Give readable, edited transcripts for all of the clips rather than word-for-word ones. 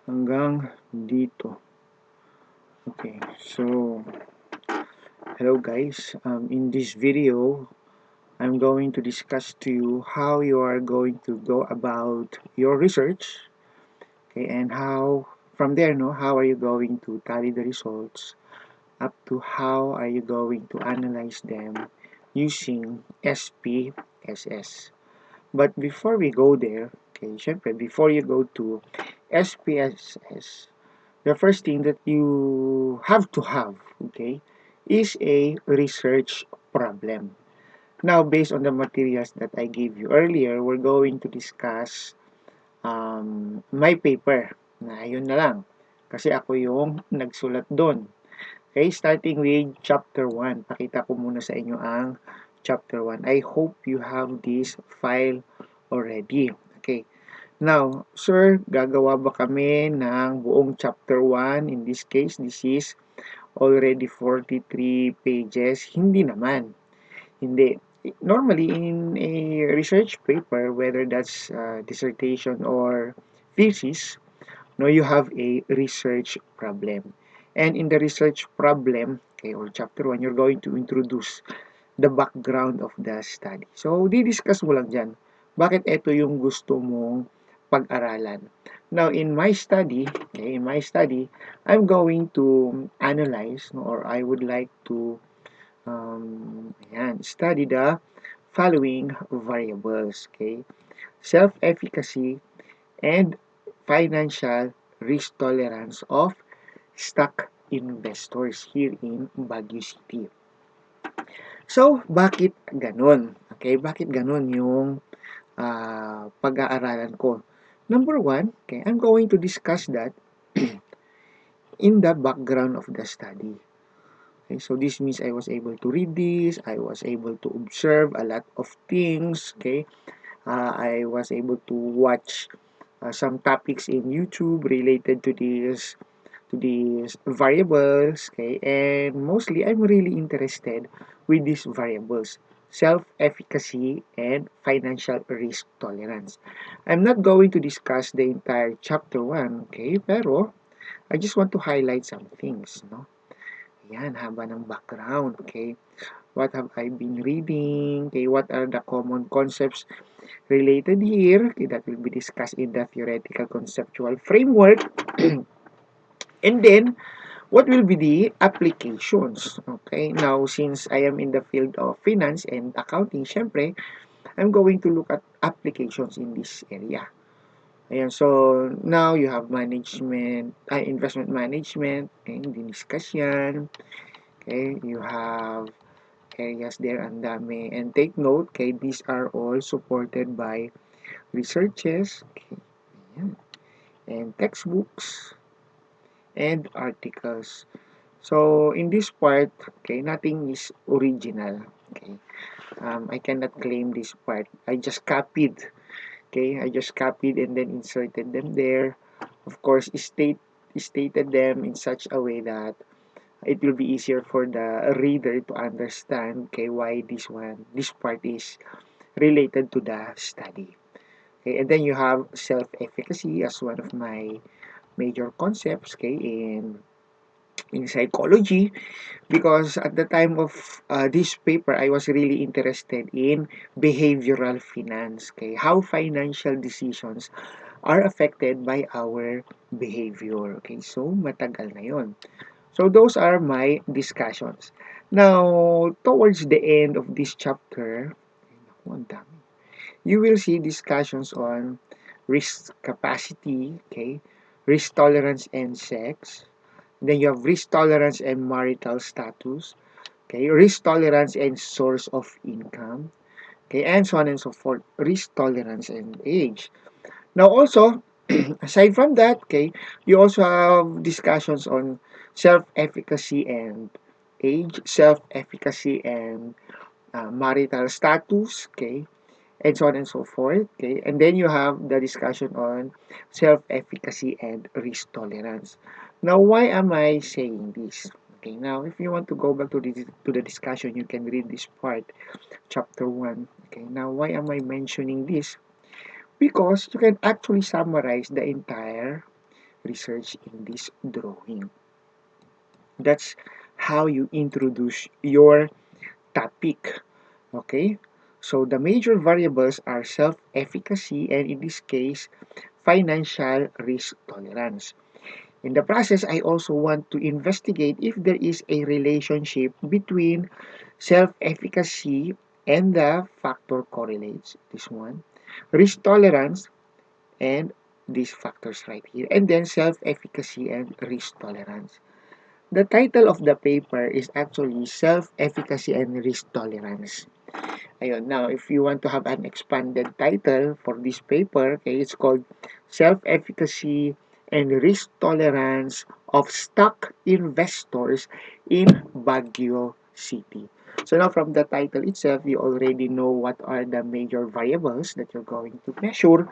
hanggang dito. Okay, so hello guys. In this video, I'm going to discuss to you how you are going to go about your research, okay, and how from there, no, how are you going to tally the results up to how are you going to analyze them using SPSS. But before we go there, okay, syempre, before you go to SPSS, the first thing that you have to have, okay, is a research problem. Now, based on the materials that I gave you earlier, we're going to discuss my paper. Na yun na lang. Kasi ako yung nagsulat doon. Okay, starting with chapter 1. Pakita ko muna sa inyo ang chapter 1. I hope you have this file already. Okay. Now, sir, gagawa ba kami ng buong chapter 1? In this case, this is already 43 pages. Hindi naman. Hindi. Normally, in a research paper, whether that's dissertation or thesis, no, you have a research problem. And in the research problem, okay, or chapter 1, you're going to introduce the background of the study. So, di-discuss mo lang dyan. Bakit ito yung gusto mong pag-aralan? Now, in my study, okay, I'm going to analyze, no, or I would like to study the following variables, okay? Self-efficacy and financial risk tolerance of stock investors here in Baguio City. So, bakit ganon? Okay, bakit ganon yung pag-aaralan ko? Number one, okay, I'm going to discuss that in the background of the study. Okay, so this means I was able to read this, I was able to observe a lot of things, okay? I was able to watch some topics in YouTube related to these variables, okay? And mostly I'm really interested with these variables, self-efficacy and financial risk tolerance. I'm not going to discuss the entire chapter 1, okay? Pero I just want to highlight some things, no? Yan, haba ng background, okay? What have I been reading? Okay, what are the common concepts related here? Okay, that will be discussed in the theoretical conceptual framework. And then, what will be the applications? Okay, now since I am in the field of finance and accounting, syempre, I'm going to look at applications in this area. Ayan, so now you have management, investment management, okay, diniscuss yan. Okay, you have areas there, ang dami. And take note, okay, these are all supported by researches, okay, ayan, and textbooks, and articles. So, in this part, okay, nothing is original, okay. I cannot claim this part. I just copied, okay, I just copied and then inserted them there. Of course, stated them in such a way that it will be easier for the reader to understand, okay, why this part is related to the study. Okay, and then you have self-efficacy as one of my major concepts, okay, in psychology, because at the time of this paper, I was really interested in behavioral finance, okay, how financial decisions are affected by our behavior. Okay, so matagal na yon. So those are my discussions. Now, towards the end of this chapter, you will see discussions on risk capacity, okay, risk tolerance and sex. Then you have risk tolerance and marital status, okay, risk tolerance and source of income, okay, and so on and so forth. Risk tolerance and age. Now also, aside from that, okay, you also have discussions on self-efficacy and age, self-efficacy and marital status, okay, and so on and so forth, okay. And then you have the discussion on self-efficacy and risk tolerance. Now, why am I saying this? Okay, now if you want to go back to the discussion, you can read this part, chapter 1. Okay, now why am I mentioning this? Because you can actually summarize the entire research in this drawing. That's how you introduce your topic. Okay? So the major variables are self-efficacy and in this case, financial risk tolerance. In the process, I also want to investigate if there is a relationship between self-efficacy and the factor correlates, this one, risk tolerance, and these factors right here, and then self-efficacy and risk tolerance. The title of the paper is actually Self-Efficacy and Risk Tolerance. Ayun. Now, if you want to have an expanded title for this paper, okay, it's called Self-Efficacy and Risk Tolerance of Stock Investors in Baguio City. So now from the title itself, you already know what are the major variables that you're going to measure.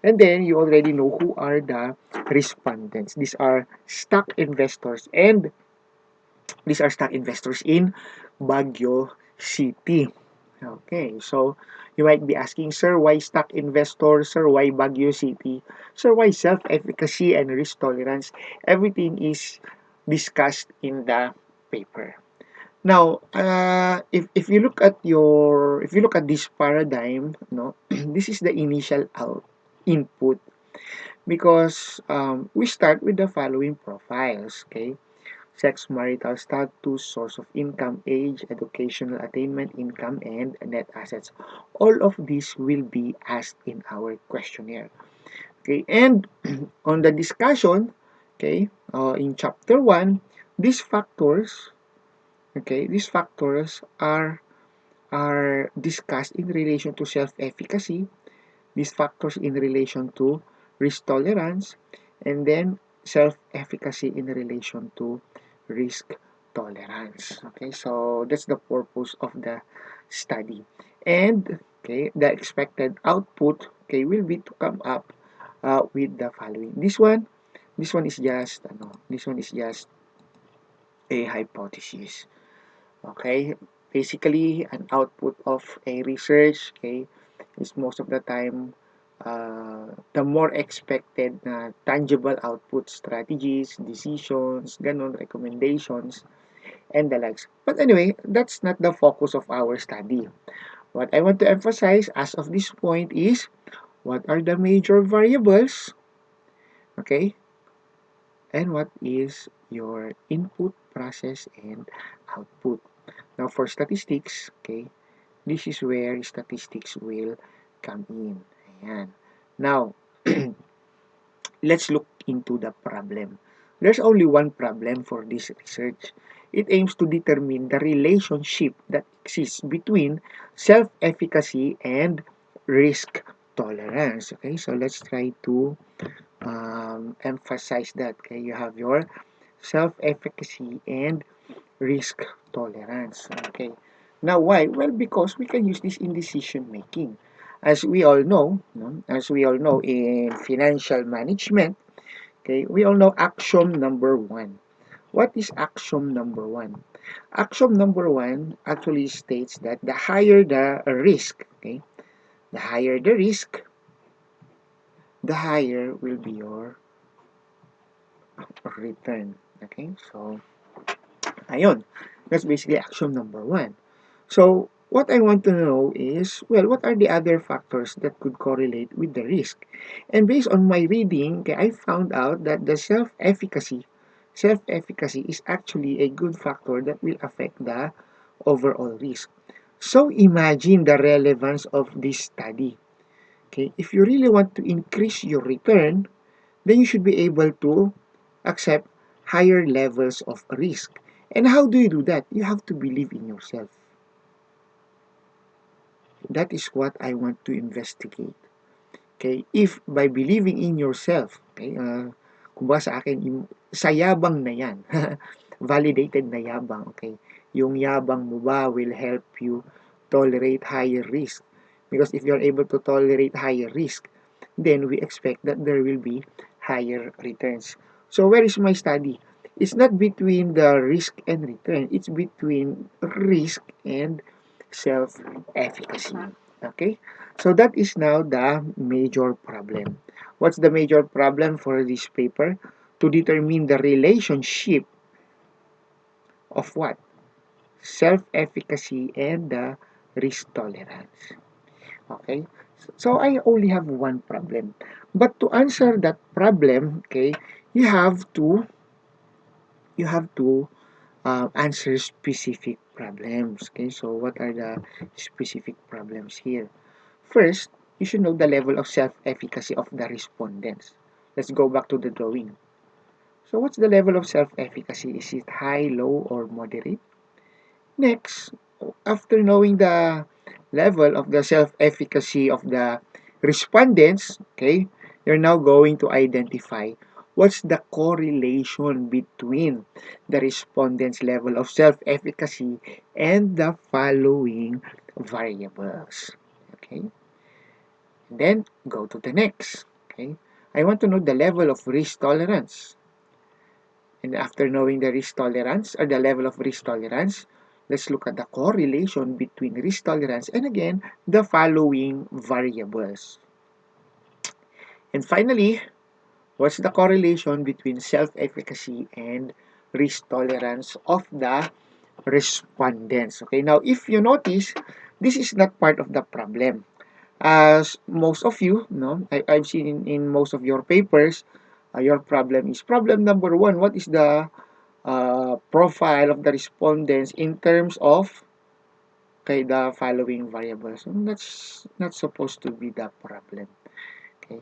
And then you already know who are the respondents. These are stock investors in Baguio City. Okay, so you might be asking, sir, why stock investors? Sir, why Baguio City? Sir, why self-efficacy and risk tolerance? Everything is discussed in the paper. Now, if you look at this paradigm, no, this is the initial input because we start with the following profiles. Okay, sex, marital status, source of income, age, educational attainment, income, and net assets. All of these will be asked in our questionnaire. Okay, and on the discussion, okay, in chapter 1, these factors, these factors are discussed in relation to self-efficacy, these factors in relation to risk tolerance, and then self-efficacy in relation to risk tolerance. Okay, so that's the purpose of the study. And okay, the expected output will be to come up with the following. This one is just a hypothesis. Okay, basically an output of a research, is most of the time the more expected na tangible output, strategies, decisions, ganon, recommendations, and the likes. But anyway, that's not the focus of our study. What I want to emphasize as of this point is what are the major variables, okay, and what is your input, process, and output. Now, for statistics, this is where statistics will come in. Ayan. Now, let's look into the problem. There's only one problem for this research. It aims to determine the relationship that exists between self-efficacy and risk tolerance. Okay, so let's try to emphasize that. Okay, you have your self-efficacy and risk tolerance. Okay. Now, why? Well, because we can use this in decision making. As we all know, no? As we all know in financial management, we all know axiom number 1. What is axiom number 1? Axiom number 1 actually states that the higher the risk, the higher the risk, the higher will be your return. Okay, so ayun. That's basically axiom number 1. So, what I want to know is, well, what are the other factors that could correlate with the risk? And based on my reading, I found out that the self-efficacy is actually a good factor that will affect the overall risk. So, imagine the relevance of this study. Okay, if you really want to increase your return, then you should be able to accept higher levels of risk. And how do you do that? You have to believe in yourself. That is what I want to investigate. Okay? If by believing in yourself, kumbaga sa akin, sa yabang na yan, validated na yabang, yung yabang mo ba will help you tolerate higher risk? Because if you're able to tolerate higher risk, then we expect that there will be higher returns. So where is my study? It's not between the risk and return. It's between risk and self-efficacy. Okay? So that is now the major problem. What's the major problem for this paper? to determine the relationship of what? Self-efficacy and the risk tolerance. Okay? So I only have one problem. But to answer that problem, okay, you have to answer specific problems. Okay, so what are the specific problems here? First, you should know the level of self-efficacy of the respondents. Let's go back to the drawing. So what's the level of self-efficacy? Is it high, low, or moderate? Next, after knowing the level of the self-efficacy of the respondents, okay, you're now going to identify what's the correlation between the respondents' level of self-efficacy and the following variables. Okay, and then go to the next. Okay, I want to know the level of risk tolerance. And after knowing the risk tolerance or the level of risk tolerance, let's look at the correlation between risk tolerance and again, the following variables. And finally, what's the correlation between self-efficacy and risk tolerance of the respondents? Okay, now if you notice, this is not part of the problem. As most of you, no, I've seen in most of your papers, your problem is problem number one. What is the profile of the respondents in terms of okay, the following variables. That's not supposed to be the problem. Okay.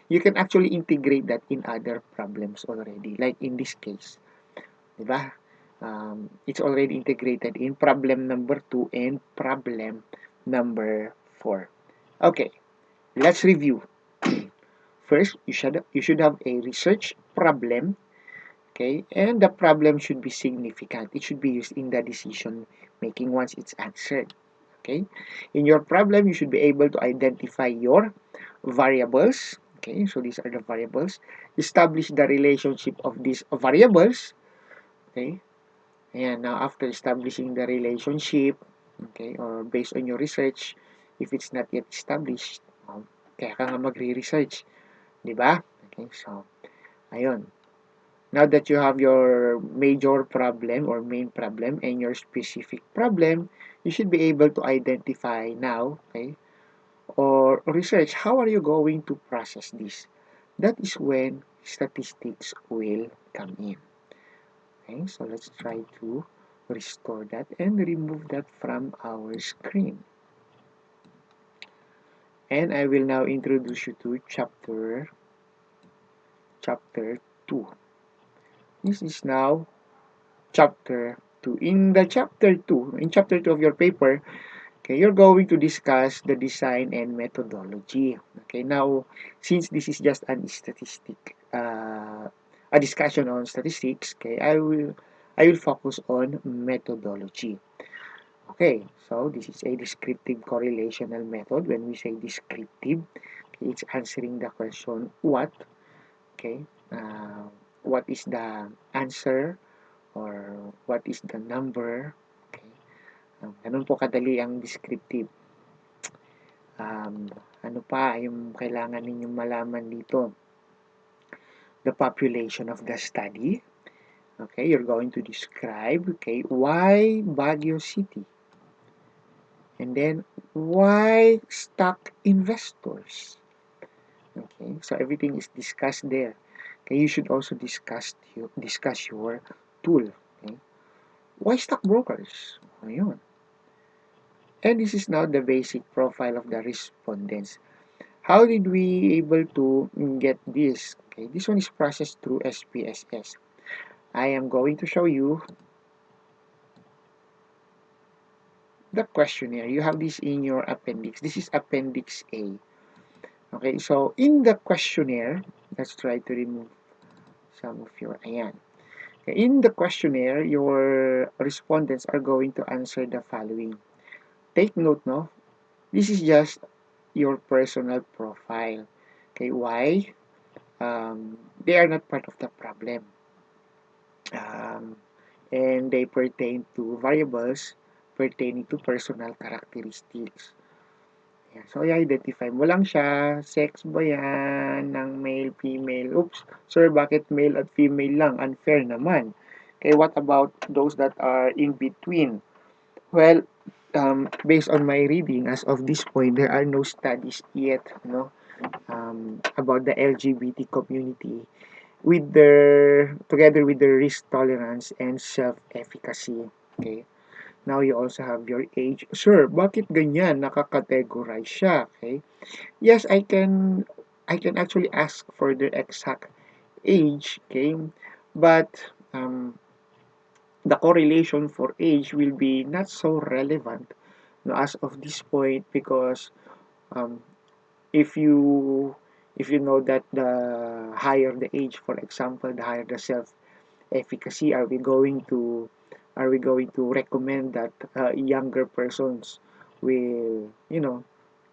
You can actually integrate that in other problems already. Like in this case, diba? It's already integrated in problem number 2 and problem number 4. Okay, let's review. First, you should have a research problem. Okay, and the problem should be significant. It should be used in the decision making once it's answered. Okay, in your problem, you should be able to identify your variables. Okay, so these are the variables. Establish the relationship of these variables. Okay, and now after establishing the relationship, okay, or based on your research, if it's not yet established, kaya ka nga magre-research, di ba? Okay, so, ayun. Now that you have your major problem or main problem and your specific problem, you should be able to identify now, okay, or research how are you going to process this. That is when statistics will come in. Okay, so let's try to restore that and remove that from our screen. And I will now introduce you to chapter 2. This is now chapter 2. In chapter 2 of your paper, okay, you're going to discuss the design and methodology. Okay, now, since this is just a discussion on statistics, okay, I will focus on methodology. Okay, so this is a descriptive correlational method. When we say descriptive, okay, it's answering the question what, okay, what is the answer or what is the number, okay. Ganun po kadali ang descriptive. Ano pa yung kailangan ninyong malaman dito? The population of the study. Okay, you're going to describe, okay, why Baguio City? And then, why stock investors? Okay, so everything is discussed there. Okay, you should also discuss your tool. Okay, why stockbrokers? Ayun. And this is now the basic profile of the respondents. How did we able to get this? Okay, this one is processed through SPSS. I am going to show you the questionnaire. You have this in your appendix. This is appendix A. Okay, so in the questionnaire, let's try to remove some of your ayan. Okay, in the questionnaire, your respondents are going to answer the following. Take note, no? This is just your personal profile. Okay, why? They are not part of the problem. And they pertain to variables pertaining to personal characteristics. Yan. So, i-identify mo lang siya. Sex ba yan? Ng male, female? Oops, sir, bakit male at female lang? Unfair naman. Okay, what about those that are in between? Well, based on my reading, as of this point, there are no studies yet, about the LGBT community with together with the risk tolerance and self-efficacy. Okay. Now you also have your age. Sir, bakit ganyan nakakategorize siya? Okay. Yes, I can actually ask for the exact age, okay? But the correlation for age will be not so relevant, no, as of this point, because um, if you if you know that the higher the age, for example, the higher the self efficacy, are we going to recommend that younger persons will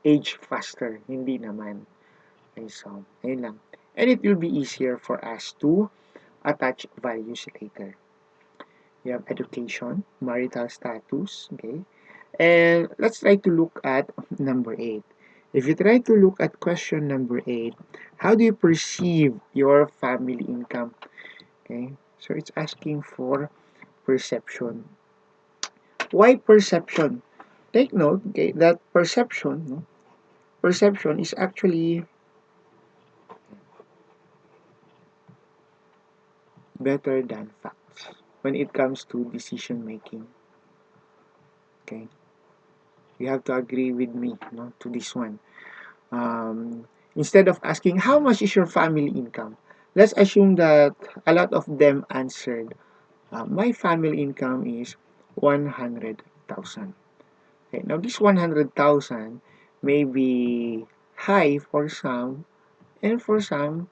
age faster? Hindi naman. Okay, so ayun lang. And it will be easier for us to attach values later. You have education, marital status, okay? And let's try to look at number 8. If you try to look at question number 8, how do you perceive your family income? Okay, so it's asking for perception. Why perception? Take note, okay, that perception, no, perception is actually better than facts when it comes to decision making. Okay, you have to agree with me, no, to this one. Instead of asking how much is your family income, let's assume that a lot of them answered, my family income is 100,000. Okay, now this 100,000 may be high for some, and for some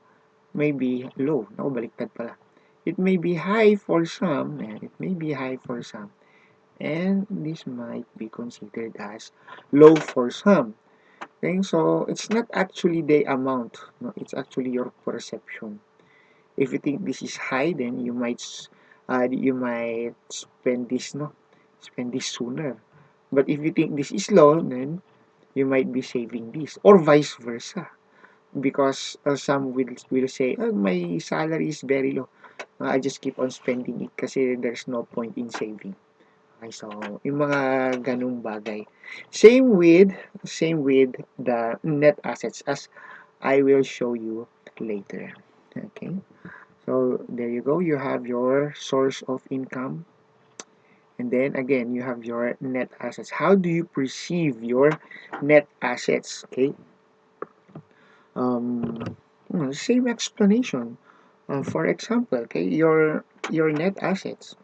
may be low. Naku, baliktad pala. It may be high for some, and it may be high for some. And this might be considered as low for some. Okay, so it's not actually the amount, no, it's actually your perception. If you think this is high, then you might spend this sooner. But if you think this is low, then you might be saving this, or vice versa. Because some will say, oh, my salary is very low. I just keep on spending it kasi there's no point in saving. Okay, so yung mga ganung bagay. Same with the net assets, as I will show you later. Okay. So there you go. You have your source of income. And then again, you have your net assets. How do you perceive your net assets? Okay. Um, Same explanation. For example, okay, your net assets.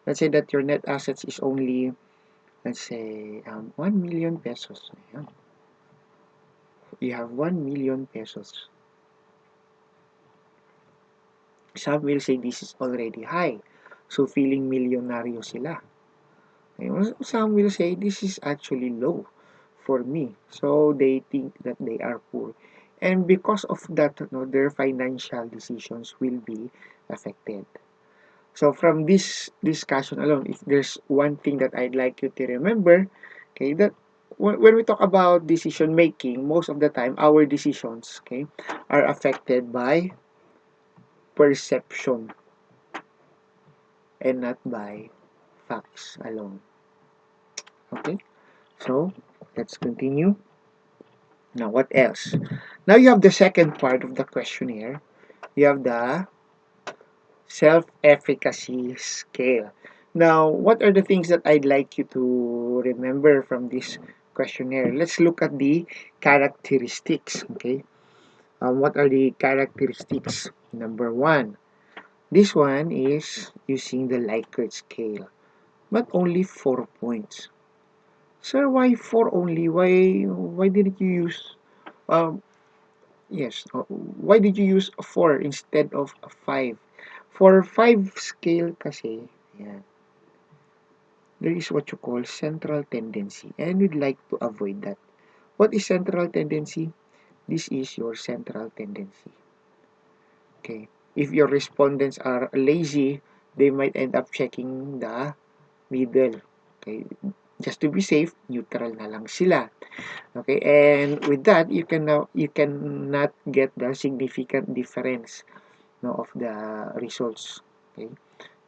Let's say that your net assets is only, let's say, 1 million pesos. Ayan. You have 1 million pesos. Some will say this is already high. So feeling milyonaryo sila. Some will say this is actually low for me. So they think that they are poor. And because of that, their financial decisions will be affected. So from this discussion alone, if there's one thing that I'd like you to remember, okay, that when we talk about decision making, most of the time our decisions, okay, are affected by perception and not by facts alone. Okay, so let's continue. Now, what else? Now you have the second part of the questionnaire. You have the self-efficacy scale. Now, what are the things that I'd like you to remember from this questionnaire? Let's look at the characteristics. Okay, what are the characteristics? Number one, this one is using the Likert scale, but only 4 points. Sir, why four only? Why didn't you use um yes, why did you use 4 instead of 5? For 5 scale kasi, yeah, there is what you call central tendency, and we'd like to avoid that. What is central tendency? This is your central tendency. Okay. If your respondents are lazy, they might end up checking the middle. Okay. Just to be safe, neutral na lang sila. Okay, and with that, you cannot get the significant difference, no, of the results, okay,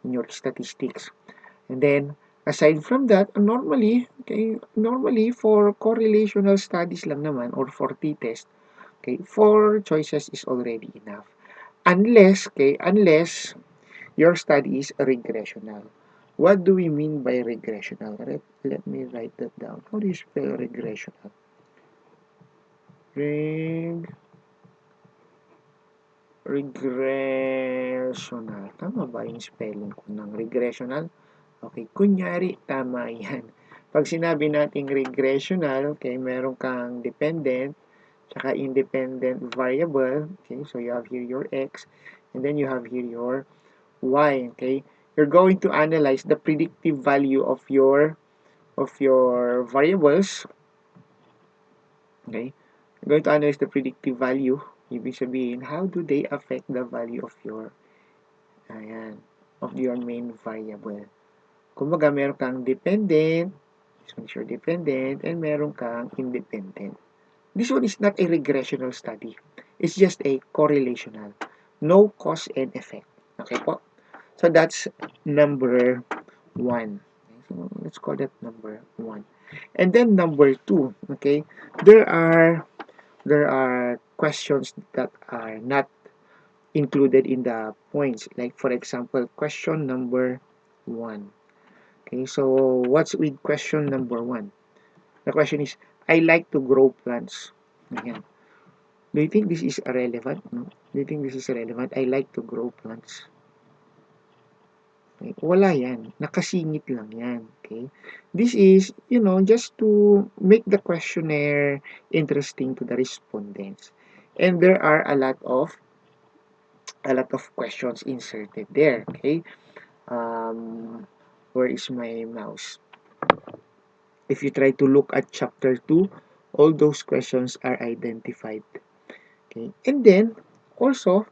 in your statistics. And then, aside from that, normally for correlational studies lang naman or for t-test, okay, 4 choices is already enough. Unless your study is regressional. What do we mean by regressional? Let me write that down. How do you spell regressional? Reg Regressional. Tama ba yung spelling ko ng regressional? Okay, kunyari, tama yan. Pag sinabi nating regressional, okay, meron kang dependent, tsaka independent variable, okay, so you have here your x, and then you have here your y, okay. You're going to analyze the predictive value of your variables, okay. You're going to analyze the predictive value, ibig sabihin, how do they affect the value of your main variable. Kumbaga, meron kang dependent, this one is your dependent, and meron kang independent. This one is not a regressional study. It's just a correlational. No cause and effect. Okay po? So, that's number 1. So, let's call that number 1. And then number 2, okay? There are questions that are not included in the points. Like, for example, question number 1. Okay, so what's with question number 1? The question is, I like to grow plants. Ayan. Do you think this is relevant? No? Do you think this is relevant? I like to grow plants. Okay, wala yan. Nakasingit lang yan. Okay? This is, just to make the questionnaire interesting to the respondents. And there are a lot of questions inserted there. Okay? Where is my mouse? If you try to look at chapter 2, all those questions are identified. Okay? And then, also,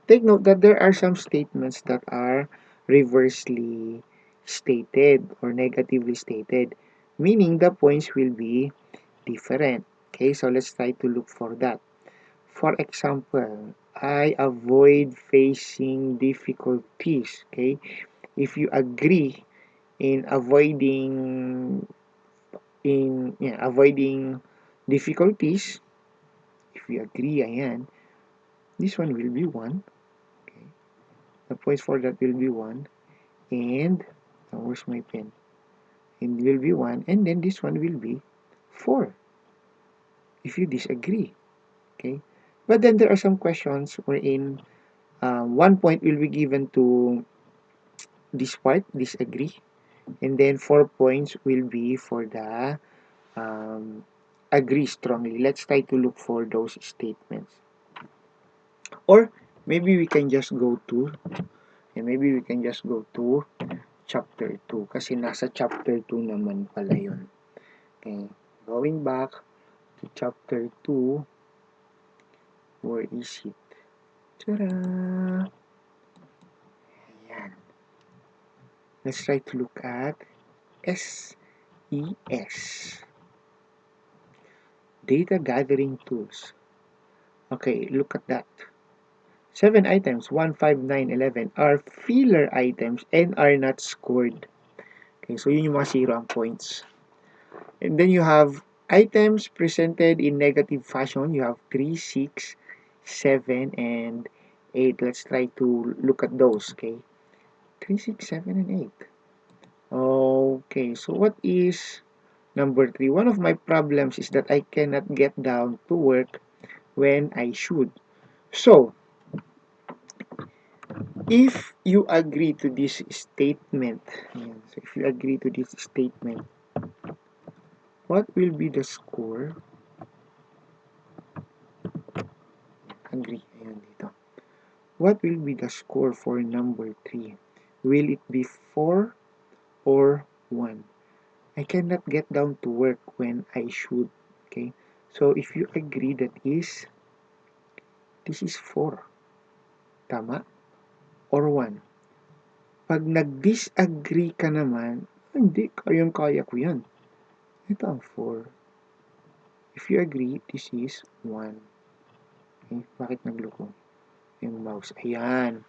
take note that there are some statements that are reversely stated or negatively stated, meaning the points will be different. Okay, so let's try to look for that. For example, I avoid facing difficulties. Okay, if you agree in avoiding difficulties, if you agree, ayan, this one will be 1. Okay, the points for that will be 1, and where's my pen? And will be 1, and then this one will be 4 if you disagree. Okay, but then there are some questions wherein 1 point will be given to this part, disagree, and then 4 points will be for the agree strongly. Let's try to look for those statements. Or maybe we can just go to chapter 2 kasi nasa chapter 2 naman pala yun. Okay, going back to chapter 2, where is it? Ta-da! Ayan. Let's try to look at SES. Data gathering tools. Okay, look at that. 7 items, 1, 5, 9, 11 are filler items and are not scored. Okay, so yun yung mga 0 ang points. And then you have items presented in negative fashion. You have 3, 6, 7, and 8. Let's try to look at those, okay? 3, 6, 7, and 8. Okay, so what is number 3? One of my problems is that I cannot get down to work when I should. So, if you agree to this statement, what will be the score? Agree. Ayan dito. What will be the score for number 3? Will it be 4 or 1? I cannot get down to work when I should. Okay? So, if you agree that this is 4. Tama? Or 1. Pag nag-disagree ka naman, Hindi, kayang-kaya ko yan. Ito ang 4. If you agree, this is 1. Okay, bakit nagloko yung mouse? Ayan,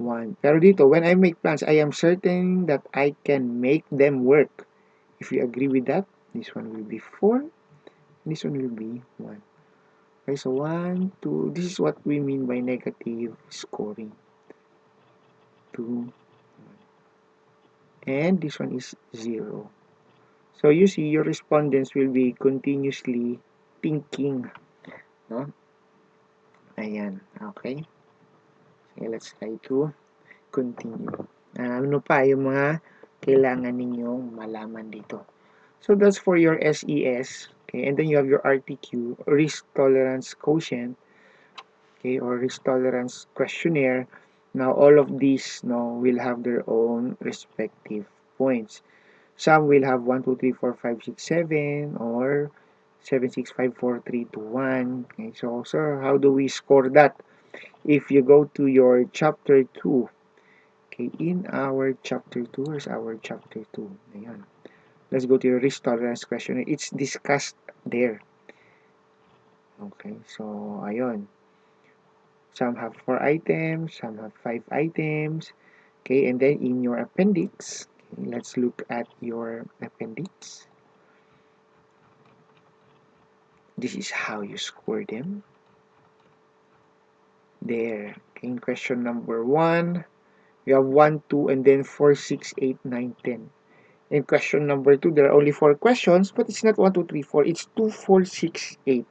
1. Pero dito, when I make plans, I am certain that I can make them work. If you agree with that, this one will be 4. This one will be 1. Okay, so 1, 2. This is what we mean by negative scoring. 2. And this one is 0. So you see, your respondents will be continuously thinking. No? Ayan. Okay. Okay, let's try to continue. Ano pa yung mga kailangan ninyong malaman dito? So that's for your SES. Okay, and then you have your RTQ, risk tolerance quotient, okay, or risk tolerance questionnaire. Now all of these will have their own respective points. Some will have 1, 2, 3, 4, 5, 6, 7, or 7, 6, 5, 4, 3, 2, 1. Okay, so sir, how do we score that? If you go to your chapter 2, okay, in our chapter 2, where's our chapter 2? Ayan. Let's go to your risk tolerance question. It's discussed there. Okay, so ayun. Some have 4 items, some have 5 items. Okay, and then in your appendix, okay, let's look at your appendix. This is how you score them. There. Okay, in question number 1, you have 1, 2, and then 4, 6, 8, 9, 10. In question number 2, there are only 4 questions, but it's not 1, 2, 3, 4. It's 2, 4, 6, 8.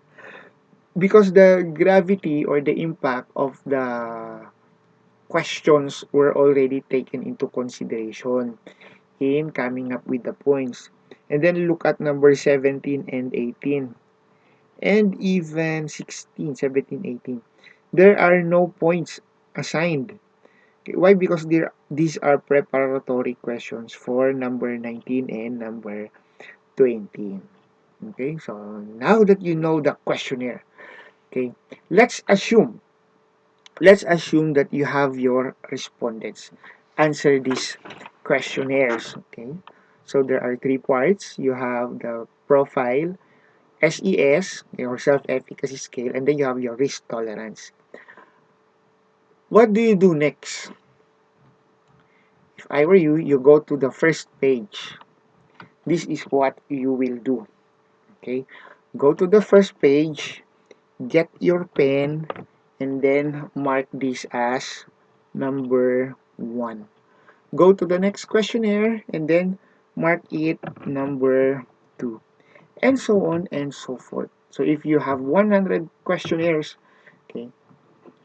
Because the gravity or the impact of the questions were already taken into consideration in coming up with the points. And then look at number 17 and 18. And even 16, 17, 18. There are no points assigned. Why? Because these are preparatory questions for number 19 and number 20. Okay, so now that you know the questionnaire, okay, let's assume that you have your respondents answer these questionnaires. Okay, so there are 3 parts. You have the profile, SES, your self-efficacy scale, and then you have your risk tolerance. What do you do next? If I were you, you go to the first page. This is what you will do. Okay, go to the first page, get your pen, and then mark this as number 1. Go to the next questionnaire and then mark it number 2. And so on and so forth. So if you have 100 questionnaires, okay,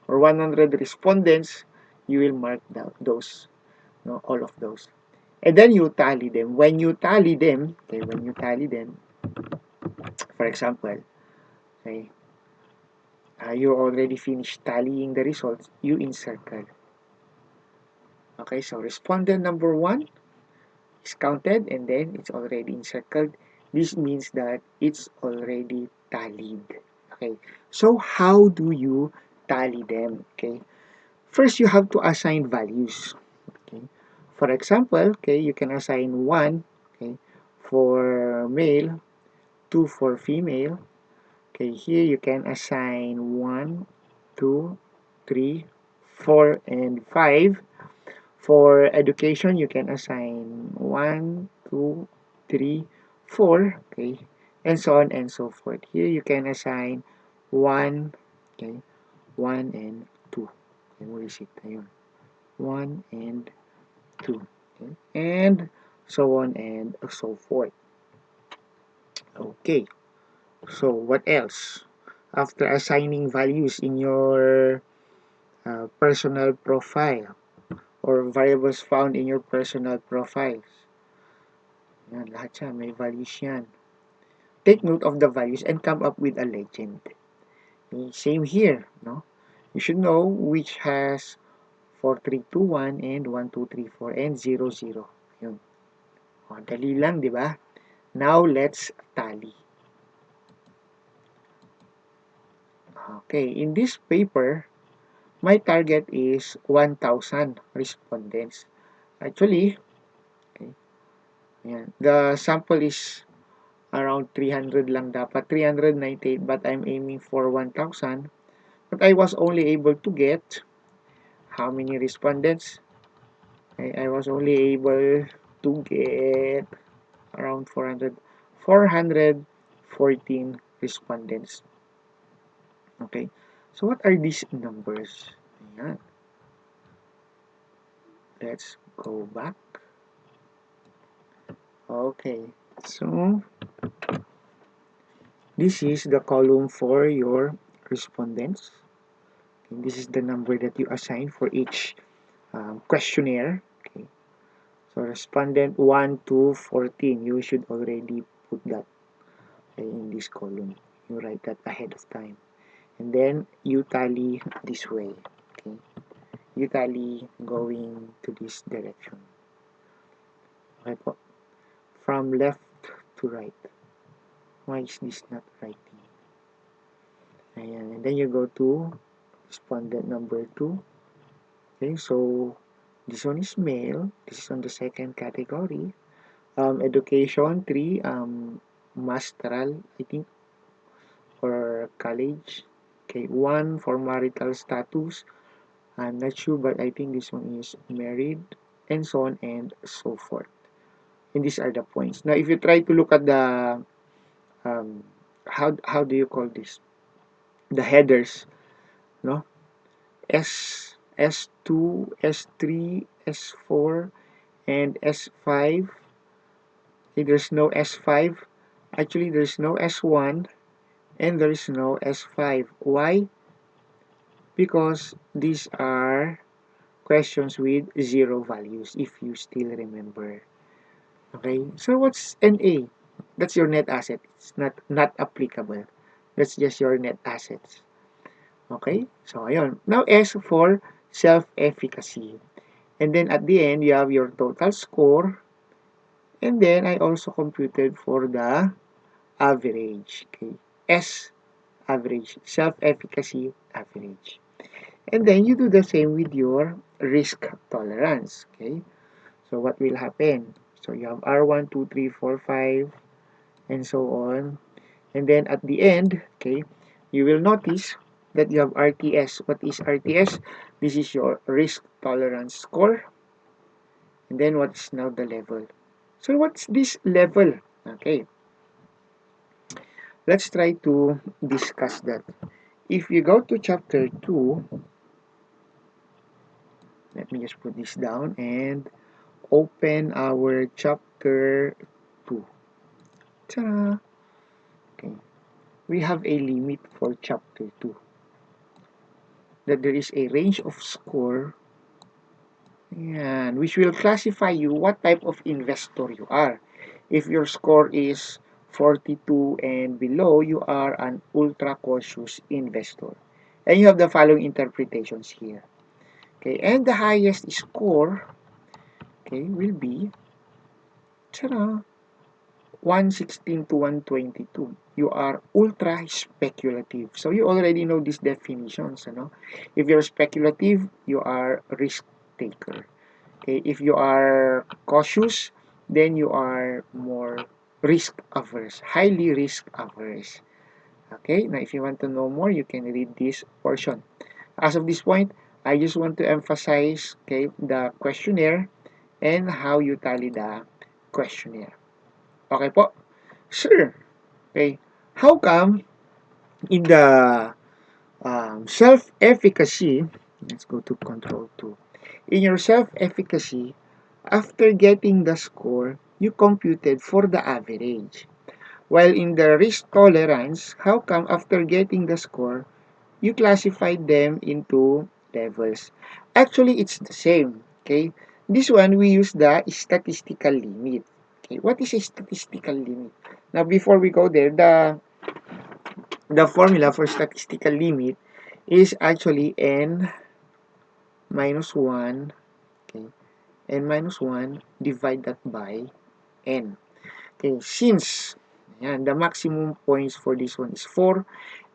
or 100 respondents, you will mark those, all of those. And then you tally them. When you tally them, for example, okay, you already finished tallying the results, you encircle. Okay, so respondent number 1 is counted and then it's already encircled. This means that it's already tallied. Okay, so how do you tally them? Okay, first you have to assign values. Okay, for example, okay, you can assign 1, okay, for male, 2 for female. Okay, here you can assign 1, 2, 3, 4, and 5. For education, you can assign 1, 2, 3, 4, okay, and so on and so forth. Here you can assign 1, okay, 1 and 2. Okay, where is it? Ayun. 1 and 2. Okay, and so on and so forth. Okay, so what else? After assigning values in your personal profile or variables found in your personal profiles. Yan, lahat siya, may values yan. Take note of the values and come up with a legend. Okay, same here, no? You should know which has 4, 3, 2, 1 and 1, 2, 3, 4 and 0, 0. Yun. O, dali lang, di ba? Now, let's tally. Okay, in this paper, my target is 1,000 respondents. Actually, okay, Ayan. The sample is around 300 lang dapat, 398, but I'm aiming for 1,000. But I was only able to get how many respondents? I was only able to get around 414 respondents. Okay, so what are these numbers? Ayan. Let's go back. Okay, so this is the column for your respondents. And this is the number that you assign for each questionnaire. Okay, so respondent 1 to 14, you should already put that in this column. You write that ahead of time. And then you tally this way. Okay, you tally going to this direction. Okay po. From left to right. Why is this not writing? Ayan. And then you go to respondent number 2. Okay, so this one is male. This is on the second category. Education 3, masteral, I think, or college. Okay, 1 for marital status. I'm not sure, but I think this one is married, and so on and so forth. And these are the points. Now, if you try to look at the how do you call this? The headers, no? S2, S3, S4, and S5. Okay, there's no S5. Actually, there's no S1 and there's no S5. Why? Because these are questions with zero values, if you still remember. Okay, so what's NA? That's your net asset. It's not applicable. That's just your net assets. Okay, so ayun. Now S for self-efficacy. And then at the end, you have your total score. And then I also computed for the average. Okay, S average, self-efficacy average. And then you do the same with your risk tolerance. Okay, so what will happen? So you have R1, 2, 3, 4, 5, and so on. And then at the end, okay, you will notice that you have RTS. What is RTS? This is your risk tolerance score. And then what's now the level? So what's this level? Okay, let's try to discuss that. If you go to chapter 2, let me just put this down and open our chapter 2. Ta-da! Okay, we have a limit for chapter 2, that there is a range of score, and which will classify you what type of investor you are. If your score is 42 and below, you are an ultra cautious investor. And you have the following interpretations here. Okay, and the highest score, okay, will be 116 to 122. You are ultra speculative. So you already know these definitions. Ano? If you're speculative, you are risk taker. Okay, if you are cautious, then you are more risk averse, highly risk averse. Okay, now if you want to know more, you can read this portion. As of this point, I just want to emphasize, okay, the questionnaire and how you tally the questionnaire. Okay po? Sure. Okay. How come in the self-efficacy, let's go to control 2. In your self-efficacy, after getting the score, you computed for the average. While in the risk tolerance, how come after getting the score, you classified them into levels? Actually, it's the same. Okay. This one, we use the statistical limit. Okay. What is a statistical limit? Now, before we go there, the formula for statistical limit is actually n minus 1, okay, n minus 1, divide that by n. Okay, since yan, the maximum points for this one is 4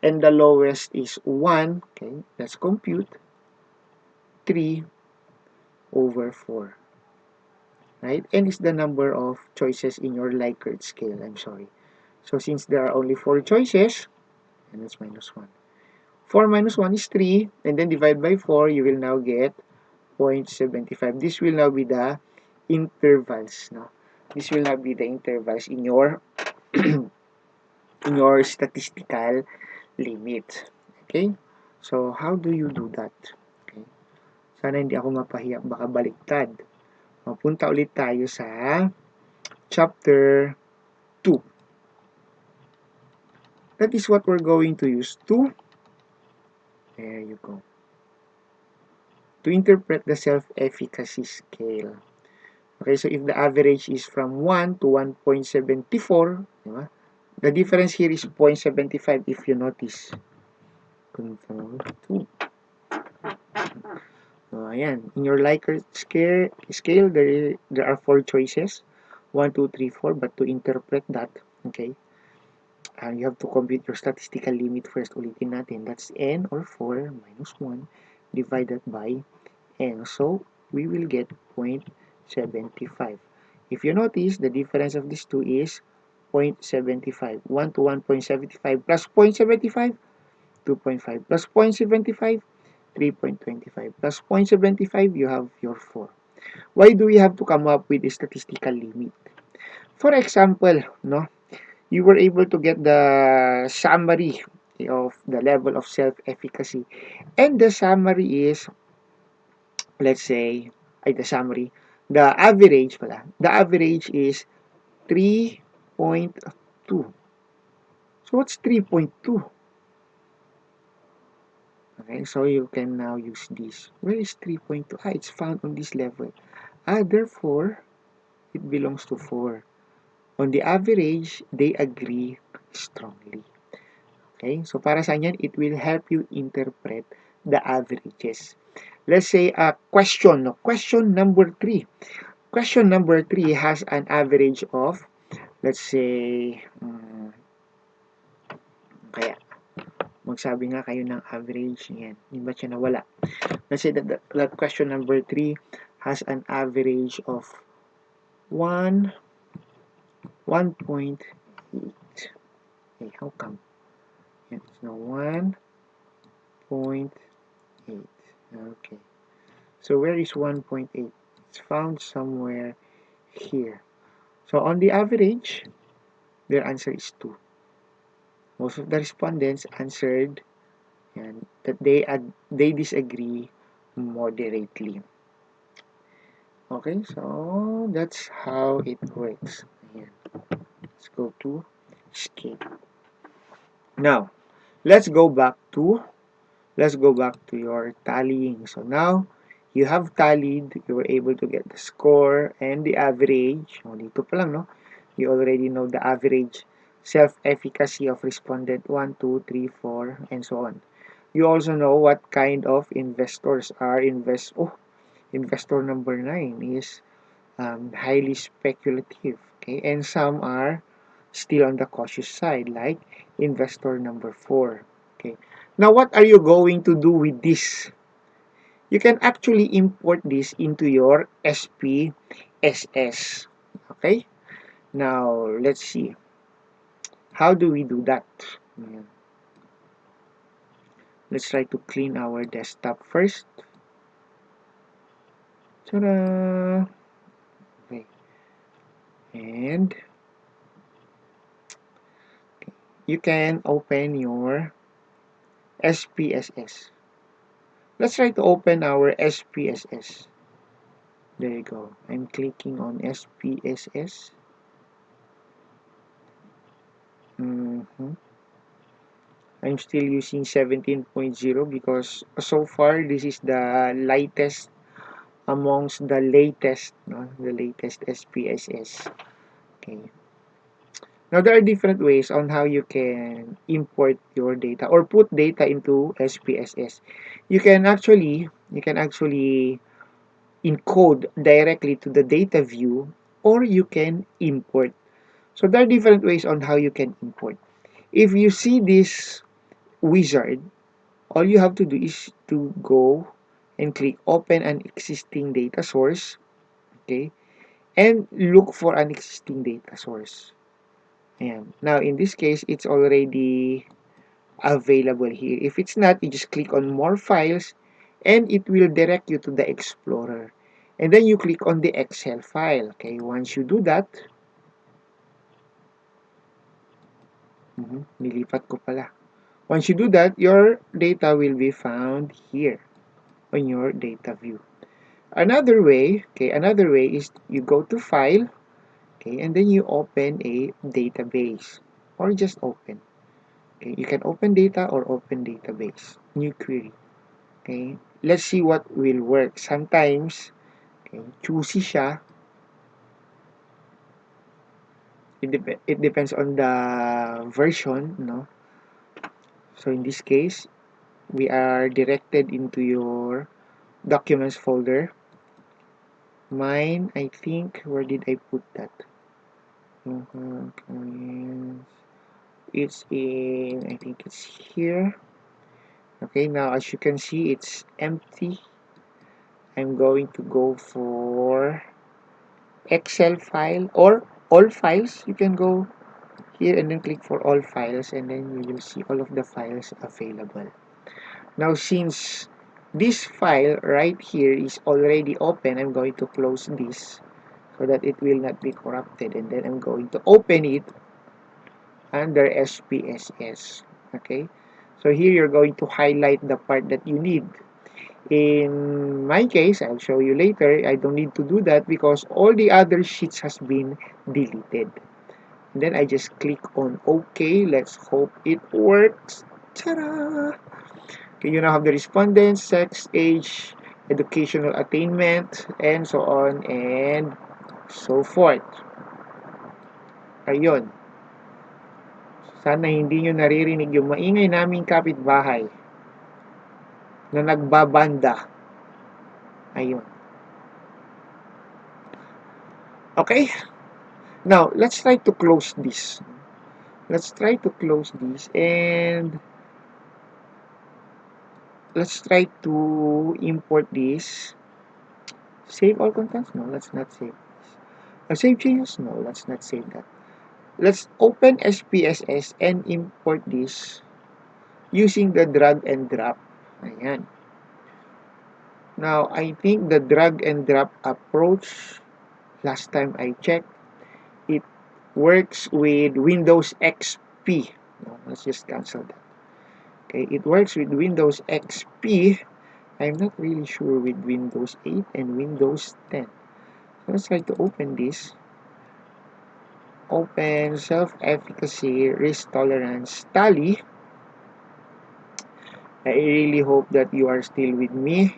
and the lowest is 1, okay, let's compute 3 over 4. right? N is the number of choices in your Likert scale. I'm sorry. So since there are only 4 choices, and that's minus 1. 4 minus 1 is 3, and then divide by 4, you will now get 0.75. This will now be the intervals. No? This will now be the intervals in your in your statistical limit. Okay? So, how do you do that? Okay? Sana hindi ako mapahiya, baka baliktad. Mapunta ulit tayo sa chapter 2. That is what we're going to use to, there you go, to interpret the self-efficacy scale. Okay, so if the average is from 1 to 1.74, diba? The difference here is 0.75 if you notice. Control 2. So, ayan. In your Likert scale there are 4 choices. 1, 2, 3, 4. But to interpret that, okay, you have to compute your statistical limit first. Ulitin natin. That's n or 4 minus 1 divided by n. So, we will get 0.75. If you notice, the difference of these two is 0.75. 1 to 1.75 plus 0.75, 2.5 plus 0.75, 3.25 plus 0.75, you have your 4. Why do we have to come up with a statistical limit? For example, no, you were able to get the summary of the level of self-efficacy. And the summary is, let's say, the average is 3.2. So what's 3.2? Okay, so you can now use this. Where is 3.2? It's found on this level. Therefore, it belongs to 4. On the average, they agree strongly. Okay, so para sa yan, it will help you interpret the averages. Let's say a question. No? Question number 3. Question number 3 has an average of, let's say, kaya, magsabi nga kayo ng average. Yan. Hindi ba siya nawala? Let's say that question number 3 has an average of 1.8. Okay, how come? Yan. So, 1.8. Okay. So, where is 1.8? It's found somewhere here. So, on the average, their answer is 2. Most of the respondents answered that they disagree moderately. Okay, so that's how it works. Ayan. Let's go to scale. Now, let's go back to your tallying. So now you have tallied, you were able to get the score and the average. Dito pa lang, no? You already know the average self-efficacy of respondent 1, 2, 3, 4, and so on. You also know what kind of investors are investor number 9 is highly speculative. Okay, and some are still on the cautious side, like investor number 4. Okay, now what are you going to do with this? You can actually import this into your SPSS. Okay, now let's see. How do we do that? Let's try to clean our desktop first. Ta-da! Okay. And you can open your SPSS. Let's try to open our SPSS. There you go. I'm clicking on SPSS. I'm still using 17.0 because so far this is the lightest amongst the latest, no? The latest SPSS. Okay. Now there are different ways on how you can import your data or put data into SPSS. You can actually encode directly to the data view, or you can import. So there are different ways on how you can import. If you see this wizard, all you have to do is to go and click open an existing data source, okay, and look for an existing data source. Ayan. Now, in this case, it's already available here. If it's not, you just click on More Files, and it will direct you to the Explorer. And then you click on the Excel file. Okay, once you do that, nilipat ko pala. Once you do that, your data will be found here on your data view. Another way is you go to File, okay, and then you open a database or just open. Okay, you can open data or open database, new query. Okay, let's see what will work. Sometimes, okay, choosy siya. It depends on the version, no? So in this case, we are directed into your documents folder. Mine, I think, where did I put that? It's in, I think it's here. Okay, now as you can see, it's empty. I'm going to go for Excel file or all files. You can go here and then click for all files, and then you will see all of the files available. Now, since this file right here is already open, I'm going to close this so that it will not be corrupted, and then I'm going to open it under SPSS. Okay, so here you're going to highlight the part that you need. In my case, I'll show you later, I don't need to do that because all the other sheets has been deleted. And then I just click on OK. Let's hope it works. Ta-da! Okay, you now have the respondents, sex, age, educational attainment, and so on and so forth. Ayun. Sana hindi nyo naririnig yung maingay naming kapitbahay na nagbabanda. Ayun. Okay? Now, let's try to close this. Let's try to close this and let's try to import this. Save all contents? No, let's not save this. Save changes? No, let's not save that. Let's open SPSS and import this using the drag and drop. Ayan. Now, I think the drag and drop approach, last time I checked, it works with Windows XP. No, let's just cancel that. Okay, it works with Windows XP. I'm not really sure with Windows 8 and Windows 10. So let's try to open this. Open self-efficacy, risk tolerance, tally. I really hope that you are still with me.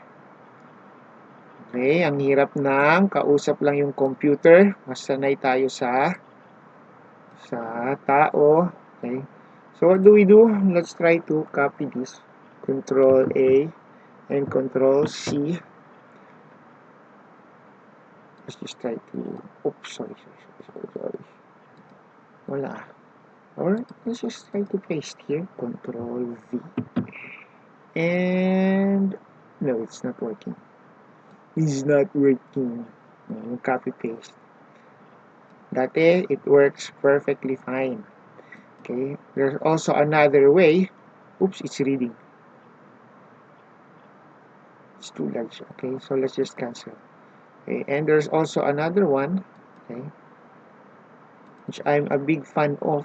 Okay, ang hirap ng kausap lang yung computer. Mas sanay tayo sa tao. Okay. So what do we do? Let's try to copy this. Control A and Control C. Let's just try to, oops, sorry. Wala. Or let's just try to paste here. Control V. And no, it's not working. It's not working. Copy paste. Dati, it works perfectly fine. Okay. There's also another way. Oops, it's reading. It's too large. Okay, so let's just cancel. Okay, and there's also another one. Okay, which I'm a big fan of.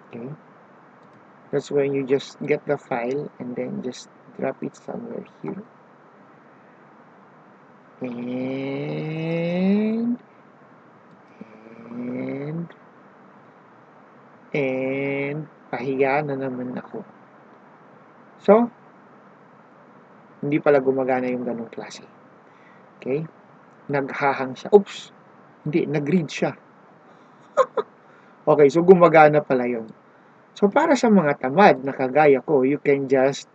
Okay, that's when you just get the file and then just drop it somewhere here. And pahiya na naman ako. So, hindi pala gumagana yung ganong klase. Okay? Naghahang siya. Oops! Hindi, nag-read siya. Okay, so gumagana pala yun. So, para sa mga tamad na kagaya ko, you can just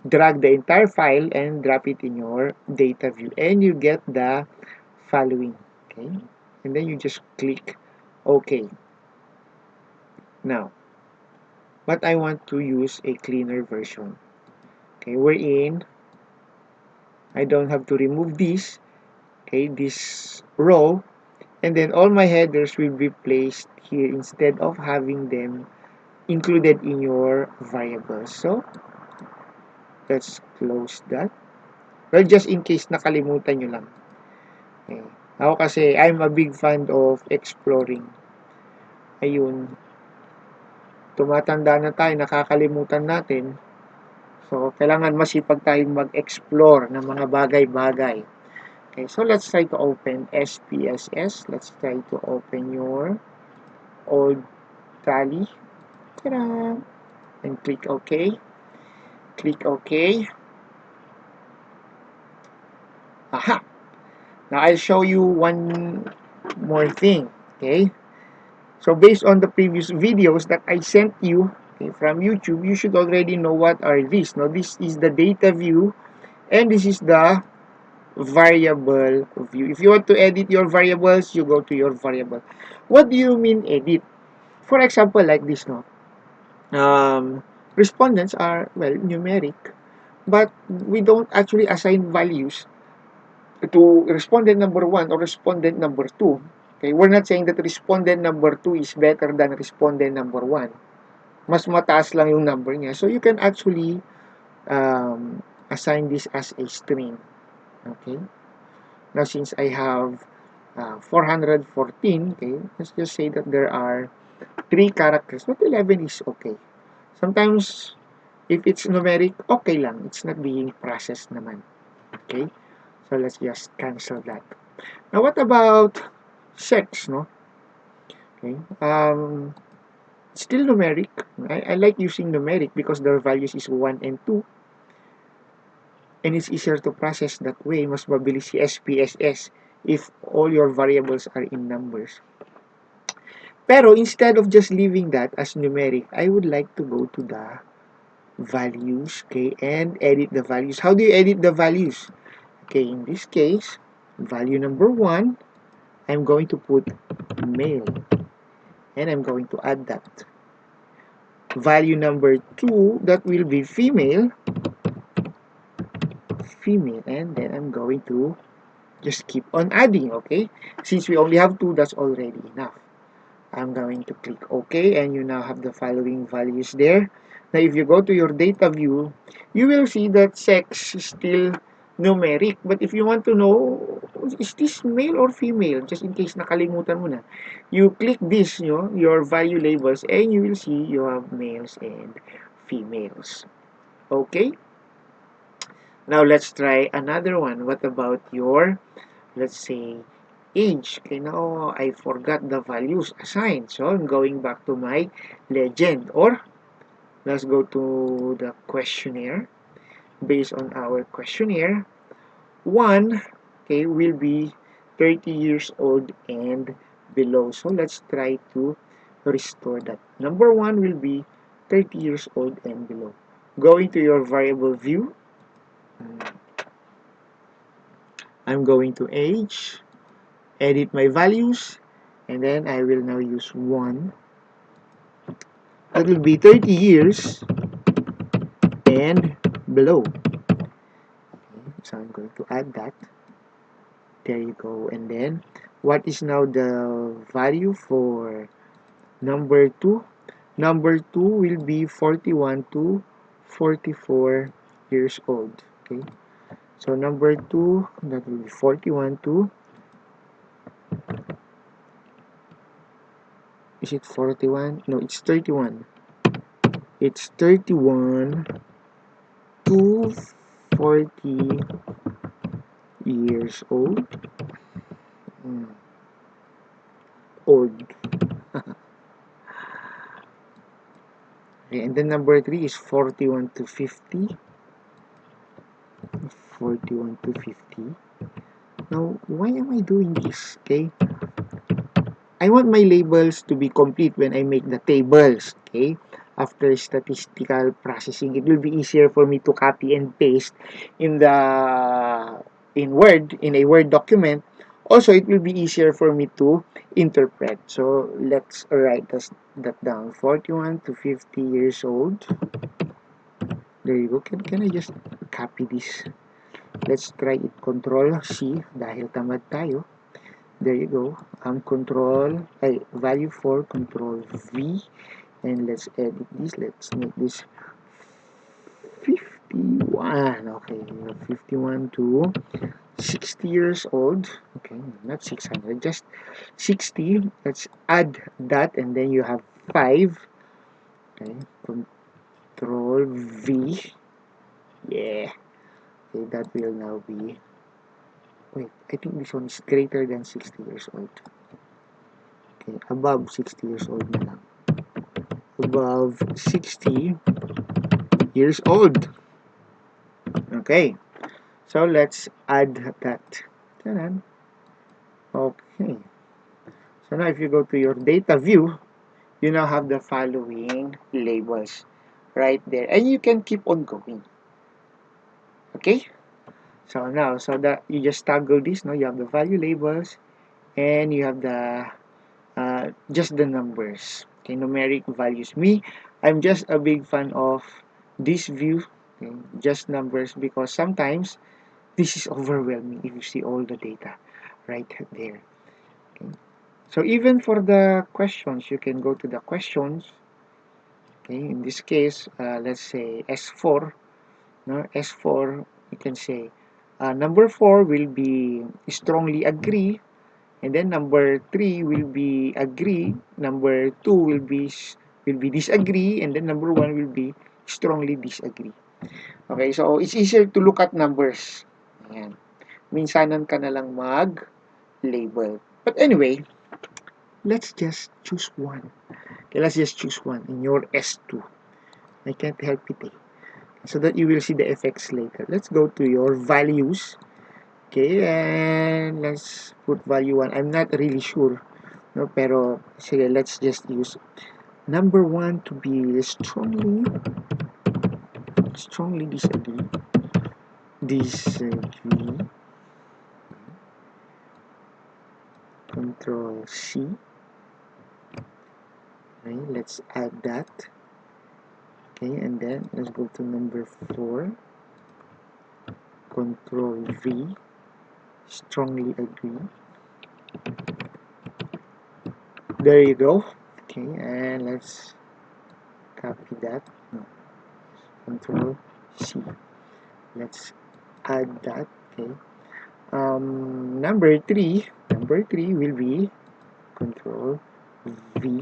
drag the entire file and drop it in your data view. And you get the following. Okay? And then you just click OK. Now, but I want to use a cleaner version. Okay, wherein I don't have to remove this. okay, this row, and then all my headers will be placed here instead of having them included in your variables. So let's close that. Well, just in case nakalimutan nyo lang. Okay. Ako kasi, I'm a big fan of exploring. Ayun, tumatanda na tayo, nakakalimutan natin. So, kailangan masipag tayong mag-explore ng mga bagay-bagay. Okay, so let's try to open SPSS. Let's try to open your old tally. Ta-da! And click OK. Click OK. Aha! Now, I'll show you one more thing. Okay? So, based on the previous videos that I sent you, okay, from YouTube, you should already know what are these. Now, this is the data view, and this is the variable view. If you want to edit your variables, you go to your variable. What do you mean edit? For example, like this, no? Respondents are, well, numeric, but we don't actually assign values to respondent number 1 or respondent number 2. Okay, we're not saying that respondent number 2 is better than respondent number 1. Mas mataas lang yung number niya. So you can actually assign this as a string. Okay. Now since I have 414, okay, let's just say that there are 3 characters, but 11 is okay. Sometimes, if it's numeric, okay lang. It's not being processed naman. Okay? So, let's just cancel that. Now, what about sex, no? Okay. Still numeric. I like using numeric because their values is 1 and 2. And it's easier to process that way. Mas mabilis si SPSS if all your variables are in numbers. Pero instead of just leaving that as numeric, I would like to go to the values, okay, and edit the values. How do you edit the values? Okay, in this case, value number 1, I'm going to put male, and I'm going to add that. Value number 2, that will be female, and then I'm going to just keep on adding, okay? Since we only have 2, that's already enough. I'm going to click OK, and you now have the following values there. Now, if you go to your data view, you will see that sex is still numeric. But if you want to know, is this male or female? Just in case nakalimutan mo na. You click this, your value labels, and you will see you have males and females. Okay? Now, let's try another one. What about your, let's say, age? Okay, now I forgot the values assigned. So I'm going back to my legend, or let's go to the questionnaire. Based on our questionnaire, 1, okay, will be 30 years old and below. So let's try to restore that. Number 1 will be 30 years old and below. Going to your variable view, I'm going to age, edit my values, and then I will now use 1. That will be 30 years and below. Okay, so I'm going to add that. There you go. And then, what is now the value for number 2? Number 2 will be 41 to 44 years old. Okay, so number 2, that will be 41 to, is it 41? No, it's 31. It's 31 to 40 years old. Old. Okay, and then number 3 is 41 to 50. 41 to 50. Now, why am I doing this? Okay, I want my labels to be complete when I make the tables. Okay, after statistical processing, it will be easier for me to copy and paste in a Word document. Also, it will be easier for me to interpret. So let's write that down. 41 to 50 years old. There you go. Can I just copy this? Let's try it. Control C dahil tamad tayo. There you go. Value for control V, and let's edit this. Let's make this 51. Okay, 51 to 60 years old. Okay, not 600, just 60. Let's add that, and then you have 5. Okay, control V. Yeah. Okay, that will now be. Wait, I think this one is greater than 60 years old. Okay, above 60 years old na lang. Above 60 years old. Okay, so let's add that. Ta-da. Okay, so now if you go to your data view, you now have the following labels right there, and you can keep on going. Okay, so now, so that you just toggle this. Now you have the value labels, and you have the just the numbers. Okay, numeric values. I'm just a big fan of this view, okay, just numbers, because sometimes this is overwhelming if you see all the data right there. Okay. So even for the questions, you can go to the questions. Okay, in this case, let's say S4. No, S4, you can say number 4 will be strongly agree, and then number 3 will be agree, number 2 will be disagree, and then number 1 will be strongly disagree. Okay, so it's easier to look at numbers. Ayan. Minsanan ka na lang mag-label. But anyway, let's just choose one. Okay, let's just choose one in your S2. I can't help it, eh, so that you will see the effects later. Let's go to your values. Okay, and let's put value 1. I'm not really sure, no, pero sige, let's just use number 1 to be strongly disagree. Control C. Okay, let's add that. Okay, and then let's go to number 4. Control V. Strongly agree. There you go. Okay, and let's copy that. No. Control C. Let's add that. Okay. Number 3 will be control V.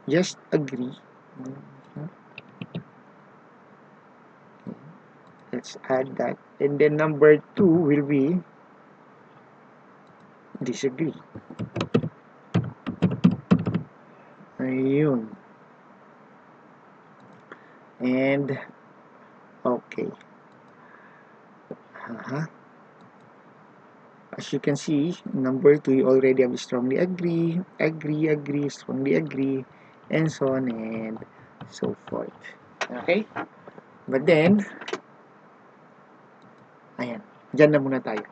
Just agree. Okay. Let's add that. And then number 2 will be disagree. Ayun. And okay. As you can see, number 2, you already have strongly agree, strongly agree, and so on and so forth. Okay? But then, ayan, dyan na muna tayo.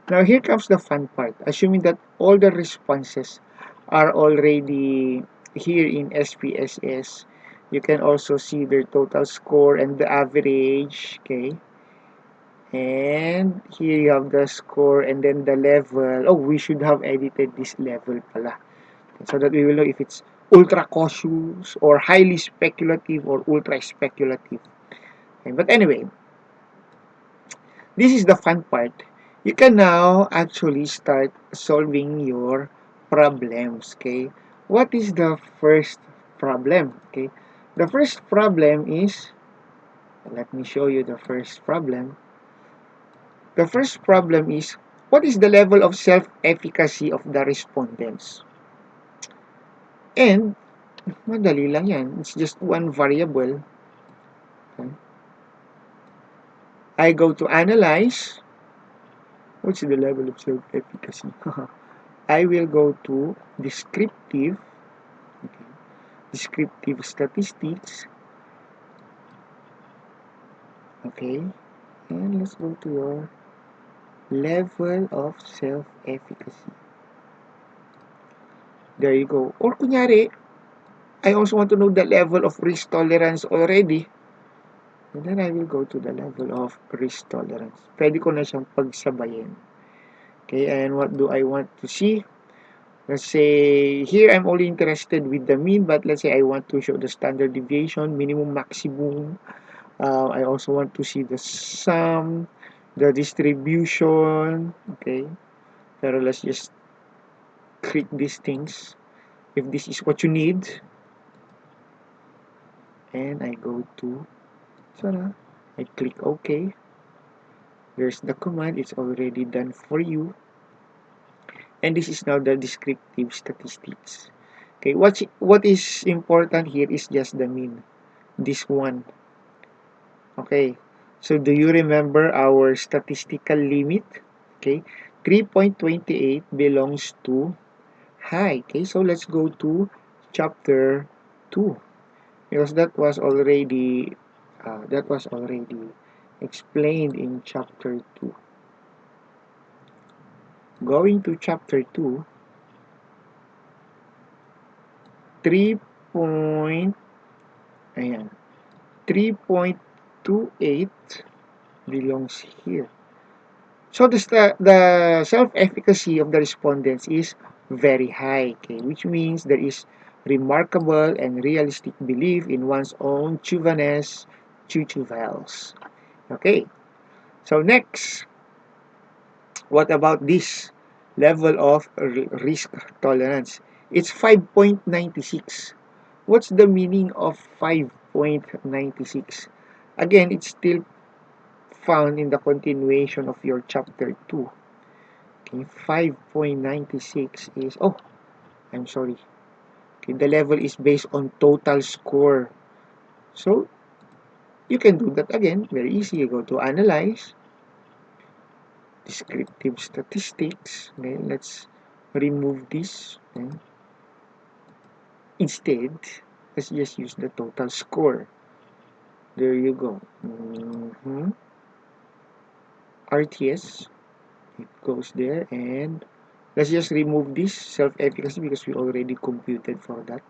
Now, here comes the fun part. Assuming that all the responses are already here in SPSS, you can also see their total score and the average, okay? And here you have the score and then the level. Oh, we should have edited this level pala, so that we will know if it's ultra cautious or highly speculative or ultra speculative. Okay, but anyway, this is the fun part. You can now actually start solving your problems. Okay, what is the first problem? Okay, the first problem is, let me show you the first problem. The first problem is, what is the level of self-efficacy of the respondents? And madali lang yan. It's just one variable. Okay. I go to analyze. What's the level of self-efficacy? I will go to descriptive. Okay. Descriptive statistics. Okay. And let's go to your level of self-efficacy. There you go. Or kunyari, I also want to know the level of risk tolerance already. And then I will go to the level of risk tolerance. Pwede ko na siyang pagsabayin. Okay, and what do I want to see? Let's say, here I'm only interested with the mean, but let's say I want to show the standard deviation, minimum, maximum. I also want to see the sum, the distribution, okay? Pero let's just click these things if this is what you need. And I go to, I click OK. There's the command, it's already done for you. And this is now the descriptive statistics. Okay, what is important here is just the mean. This one. Okay, so do you remember our statistical limit? Okay, 3.28 belongs to high. Okay, so let's go to chapter 2 because that was already explained in chapter 2. Going to chapter 2, 3 ayan, 3.28 belongs here. So the self-efficacy of the respondents is very high, okay, which means there is remarkable and realistic belief in one's own chuvanes, chuchuvels. Okay, so next, what about this level of risk tolerance? It's 5.96. What's the meaning of 5.96? Again, it's still found in the continuation of your chapter 2. Okay, 5.96 is, oh, I'm sorry. Okay, the level is based on total score. So, you can do that again. Very easy. You go to Analyze, Descriptive Statistics. Okay, let's remove this. Okay. Instead, let's just use the total score. There you go. RTS. It goes there, and let's just remove this self-efficacy because we already computed for that.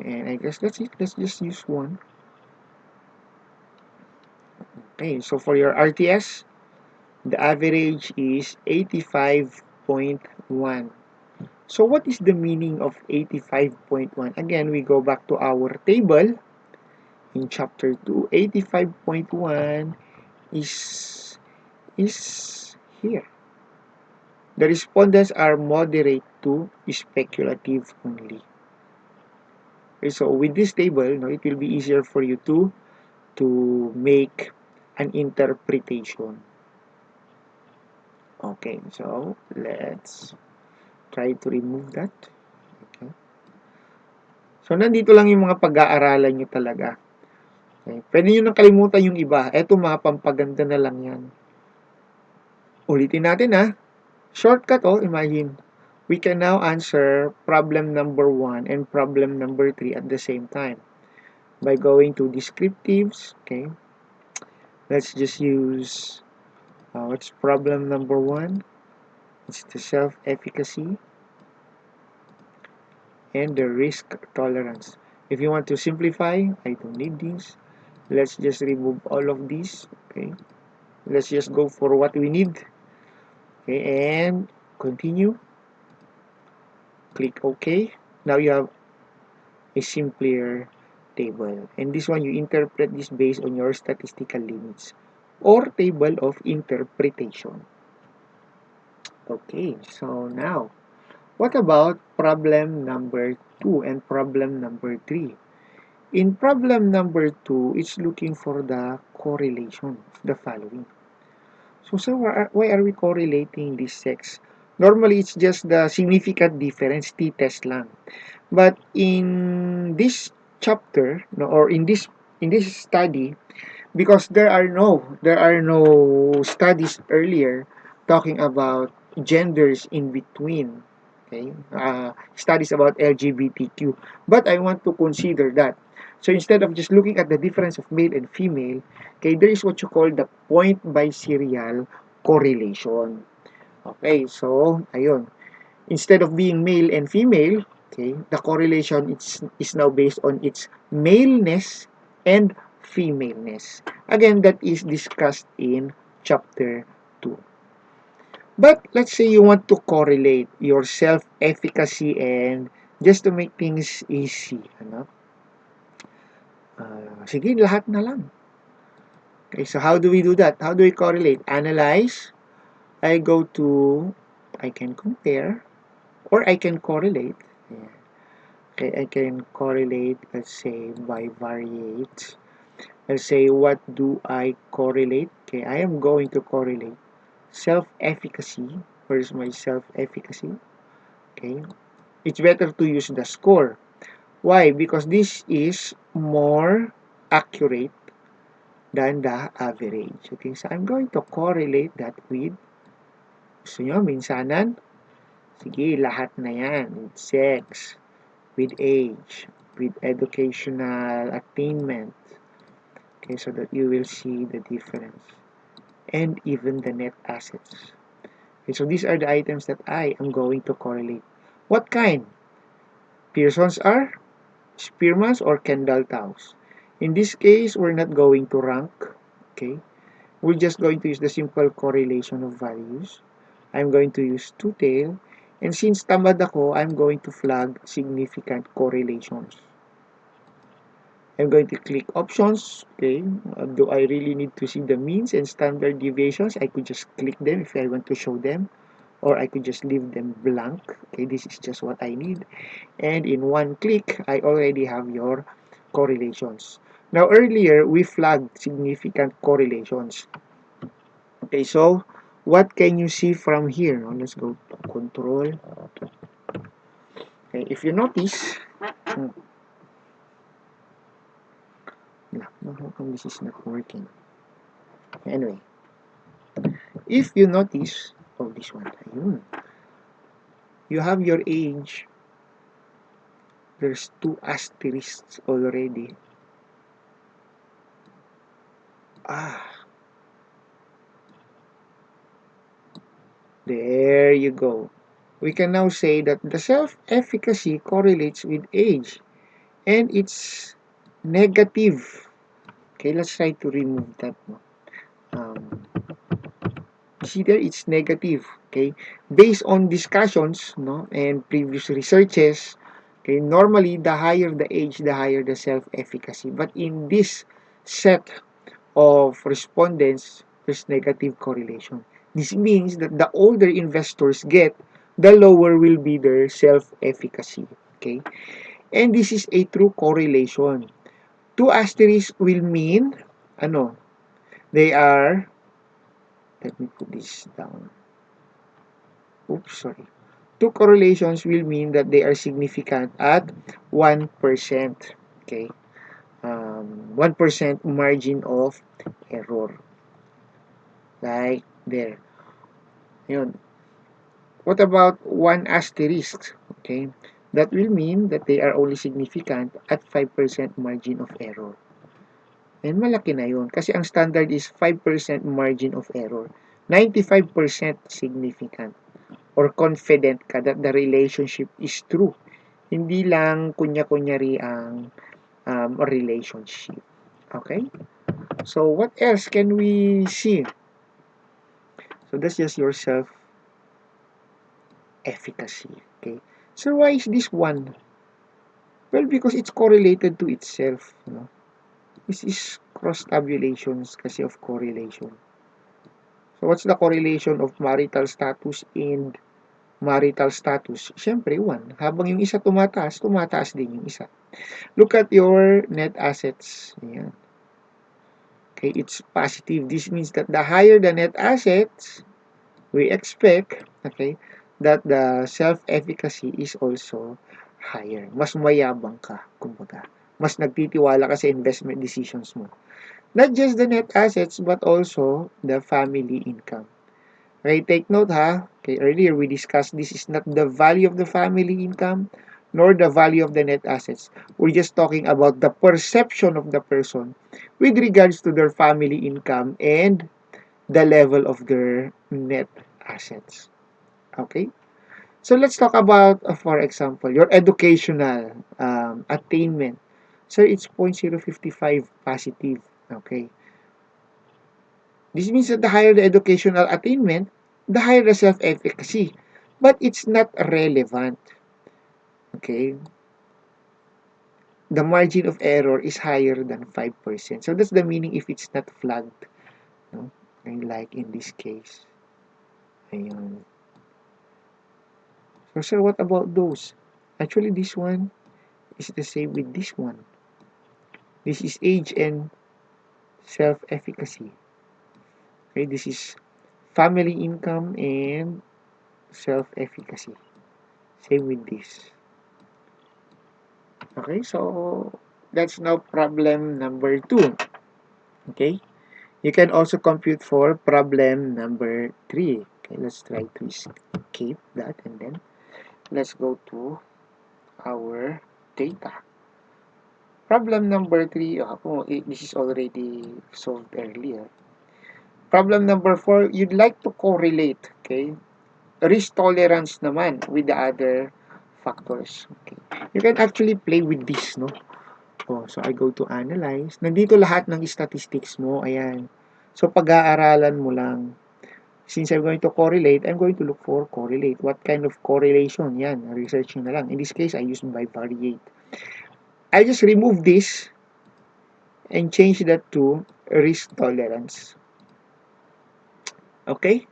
And I guess that's it. Let's just use one. Okay, so for your RTS, the average is 85.1. So what is the meaning of 85.1? Again, we go back to our table in chapter 2. 85.1 is here. The respondents are moderate to speculative only. Okay, so with this table, it will be easier for you to make an interpretation. Okay, so let's try to remove that. Okay. So, nandito lang yung mga pag-aaralan nyo talaga. Okay. Pwede nyo nang kalimutan yung iba. Eto, mga pampaganda na lang yan. Ulitin natin ha. Shortcut, imagine. We can now answer problem number 1 and problem number 3 at the same time. By going to descriptives, okay. Let's just use, what's problem number 1? It's the self-efficacy and the risk tolerance. If you want to simplify, I don't need this. Let's just remove all of these. Okay. Let's just go for what we need. Okay, and continue. Click OK. Now you have a simpler table. And this one, you interpret this based on your statistical limits or table of interpretation. Okay, so now, what about problem number 2 and problem number 3? In problem number 2, it's looking for the correlation of the following. So why are we correlating this sex? Normally, it's just the significant difference, t-test lang. But in this chapter, or in this study, because there are no studies earlier talking about genders in between. Okay, studies about LGBTQ. But I want to consider that. So instead of just looking at the difference of male and female, okay, there is what you call the point by serial correlation. Okay, so ayun. Instead of being male and female, okay, the correlation is now based on its maleness and femaleness. Again, that is discussed in chapter 2. But let's say you want to correlate your self-efficacy and just to make things easy, ano? Sige, lahat na lang. Okay, so how do we do that? How do we correlate? Analyze. I go to, I can compare, or I can correlate. Yeah. Okay, I can correlate, let's say, by variate. Let's say, what do I correlate? Okay, I am going to correlate self-efficacy. Where's my self-efficacy? Okay, it's better to use the score. Why? Because this is more accurate than the average. Okay, so I'm going to correlate that with, gusto nyo, minsanan? Sige, lahat na yan. With sex, with age, with educational attainment. Okay, so that you will see the difference. And even the net assets. Okay, so these are the items that I am going to correlate. What kind? Pearson's R, Spearman's, or Kendall Taos? In this case, we're not going to rank. Okay, we're just going to use the simple correlation of values. I'm going to use two-tail. And since tamad ako, I'm going to flag significant correlations. I'm going to click options. Okay, do I really need to see the means and standard deviations? I could just click them if I want to show them, or I could just leave them blank. Okay, this is just what I need. And in one click, I already have your correlations. Now, earlier, we flagged significant correlations. Okay, so what can you see from here? Now, let's go to control. Okay, if you notice, how come this is not working? Anyway, if you notice, oh, this one, ayun, you have your age, there's two asterisks already. There you go. We can now say that the self-efficacy correlates with age, and it's negative. Okay, let's try to remove that. Um, See there, it's negative. Okay, based on discussions, and previous researches. Okay, normally the higher the age, the higher the self-efficacy. But in this set of respondents, there's negative correlation. This means that the older investors get, the lower will be their self-efficacy. Okay, and this is a true correlation. Two asterisks will mean, ano, they are, let me put this down. Oops, sorry. Two correlations will mean that they are significant at 1%. Okay. 1% margin of error. Like there. Yun. What about one asterisk? Okay. That will mean that they are only significant at 5% margin of error. And malaki na yun. Kasi ang standard is 5% margin of error. 95% significant or confident ka that the relationship is true. Hindi lang kunya-kunyari ang relationship. Okay? So, what else can we see? So, that's just your self-efficacy. Okay? So, why is this one? Well, because it's correlated to itself. This is cross-tabulations kasi of correlation. So, what's the correlation of marital status and marital status? Siyempre, 1. Habang yung isa tumataas, tumataas din yung isa. Look at your net assets. Ayan. Okay, it's positive. This means that the higher the net assets, we expect, okay, that the self-efficacy is also higher. Mas mayabang ka, kumbaga. Mas nagtitiwala ka sa investment decisions mo. Not just the net assets, but also the family income. Okay, take note ha. Okay, earlier we discussed this is not the value of the family income, nor the value of the net assets. We're just talking about the perception of the person with regards to their family income and the level of their net assets. Okay? So let's talk about, for example, your educational attainment. So it's 0.055 positive. Okay. This means that the higher the educational attainment, the higher the self-efficacy. But it's not relevant. Okay. The margin of error is higher than 5%. So that's the meaning if it's not flagged. No? Like in this case. Ayun. So, sir, what about those? Actually, this one is the same with this one. This is age and self-efficacy. Okay, this is family income and self-efficacy. Same with this. Okay, so that's now problem number 2. Okay, you can also compute for problem number 3. Okay, let's try to escape that and then let's go to our data. Problem number 3, this is already solved earlier. Problem number 4, you'd like to correlate, okay, risk tolerance naman with the other factors. Okay. You can actually play with this, no? Oh, so I go to analyze. Nandito lahat ng statistics mo, ayan. So pag-aaralan mo lang. Since I'm going to correlate, I'm going to look for correlate. What kind of correlation? Yan, research nyo na lang. In this case, I use bivariate. I just remove this and change that to risk tolerance. Okay?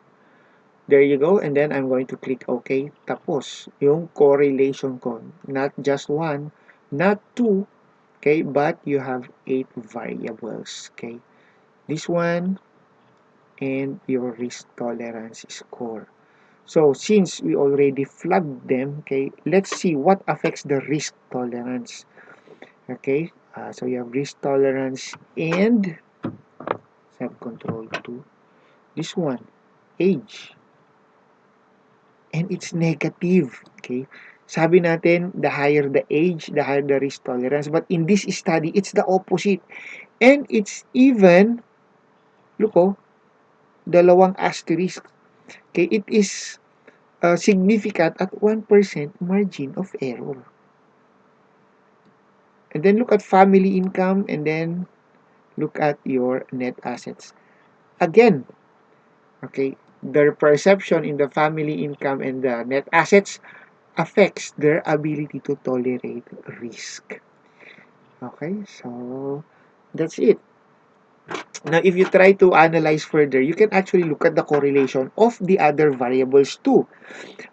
There you go. And then I'm going to click OK. Tapos, yung correlation ko, not just 1, not 2, okay, but you have 8 variables. Okay? This one and your risk tolerance score. So, since we already flagged them, okay, let's see what affects the risk tolerance. Okay? So, you have risk tolerance and self-control 2. This one, age. And it's negative. Okay? Sabi natin, the higher the age, the higher the risk tolerance. But in this study, it's the opposite. And it's even, look dalawang asterisk. Okay? It is significant at 1% margin of error. And then look at family income and then look at your net assets. Again, okay, their perception in the family income and the net assets affects their ability to tolerate risk. Okay, so that's it. Now, if you try to analyze further, you can actually look at the correlation of the other variables too.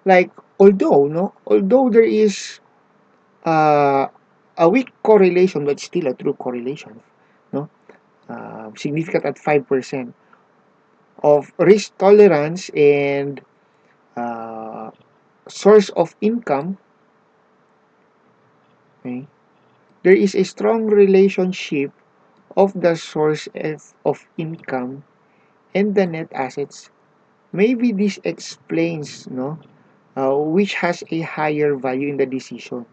Like, although there is uh, a weak correlation, but still a true correlation, no, significant at 5% of risk tolerance and uh, source of income. Okay, there is a strong relationship of the source of income and the net assets. Maybe this explains, which has a higher value in the decision.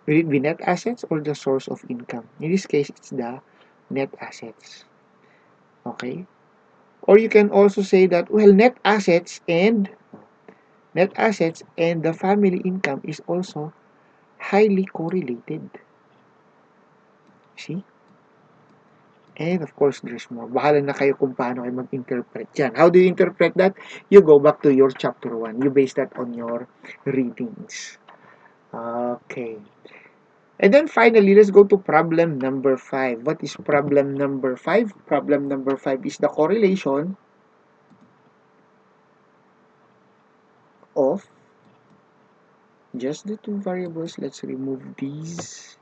Will it be net assets or the source of income? In this case, it's the net assets. Okay? Or you can also say that, well, net assets and the family income is also highly correlated. See? And of course, there's more. Bahala na kayo kung paano kayo mag-interpret yan. How do you interpret that? You go back to your chapter 1. You base that on your readings. Okay. And then finally, let's go to problem number 5. What is problem number 5? Problem number 5 is the correlation of just the two variables. Let's remove these.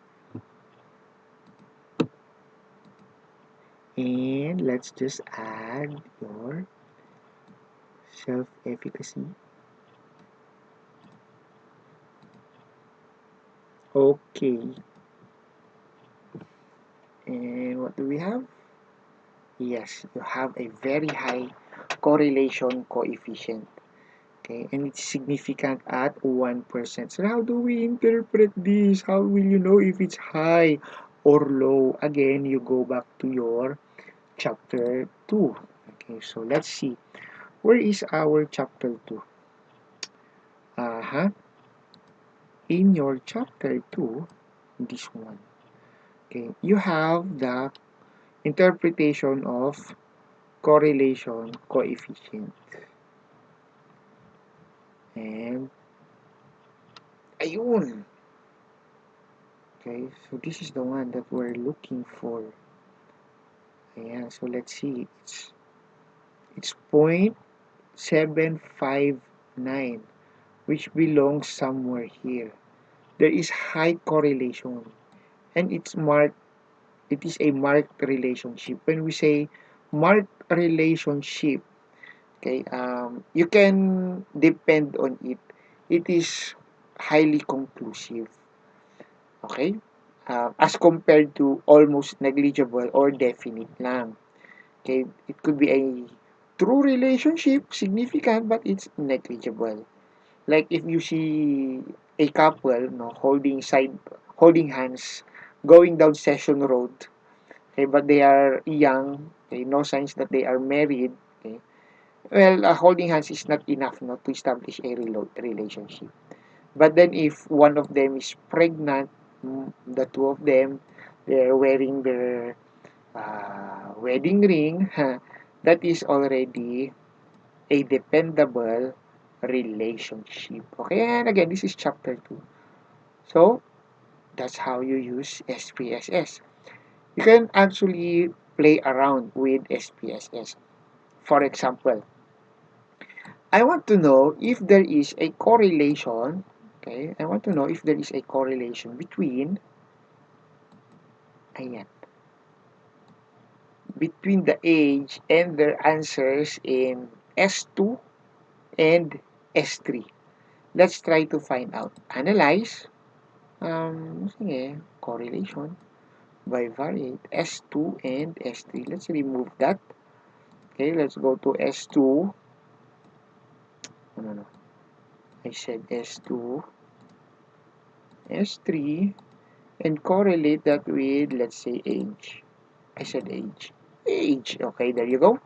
And let's just add your self-efficacy. Okay. And what do we have? Yes, you have a very high correlation coefficient. Okay, and it's significant at 1%. So how do we interpret this? How will you know if it's high or low? Again, you go back to your chapter 2. Okay, so let's see. Where is our chapter 2? In your chapter 2, this one. Okay, you have the interpretation of correlation coefficient. And ayun. Okay, so this is the one that we're looking for. Ayan, so let's see. It's 0.759, which belongs somewhere here. There is high correlation, and it is a marked relationship. When we say marked relationship, okay, you can depend on it. It is highly conclusive, okay? As compared to almost negligible or definite lang. Okay, it could be a true relationship, significant, but it's negligible. Like if you see a couple, no, holding hands, going down Session Road, okay, but they are young, okay, no signs that they are married, okay. Well, holding hands is not enough, no, to establish a relationship. But then if one of them is pregnant, the two of them, they're wearing their wedding ring, that is already a dependable relationship. Okay, and again, this is chapter 2. So, that's how you use SPSS. You can actually play around with SPSS. For example, I want to know if there is a correlation, okay, I want to know if there is a correlation between, ayan, between the age and their answers in S2 and S3. Let's try to find out. Analyze, sige, correlation by variate, S2 and S3. Let's remove that. Okay, let's go to S2. No. I said S2, S3, and correlate that with, let's say, age. I said age. Age. Okay, there you go.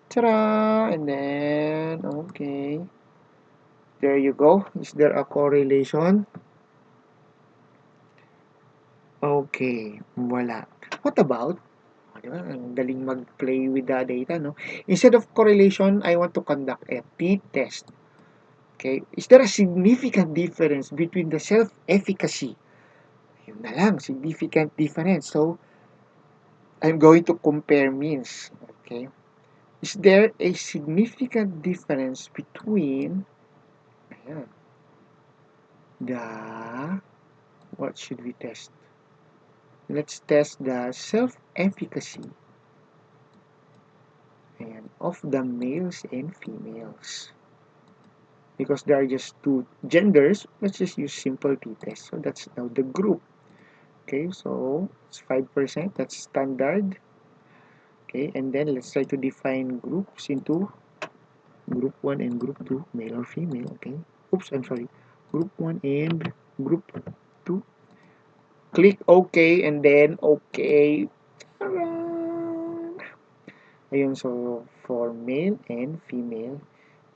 Ta-da! And then, okay. There you go. Is there a correlation? Okay, wala. What about, di ba, ang galing mag-play with the data, no? Instead of correlation, I want to conduct a t-test. Okay, is there a significant difference between the self-efficacy? Yun na lang, significant difference. So, I'm going to compare means. Okay, is there a significant difference between, ayan, the, what should we test? Let's test the self-efficacy, ayan, of the males and females. Because there are just two genders, let's just use simple t-test. So that's now the group. Okay, so it's 5%, that's standard. Okay, and then let's try to define groups into group 1 and group 2, male or female. Okay, oops, I'm sorry, group 1 and group 2. Click OK and then OK. Ayun, so for male and female,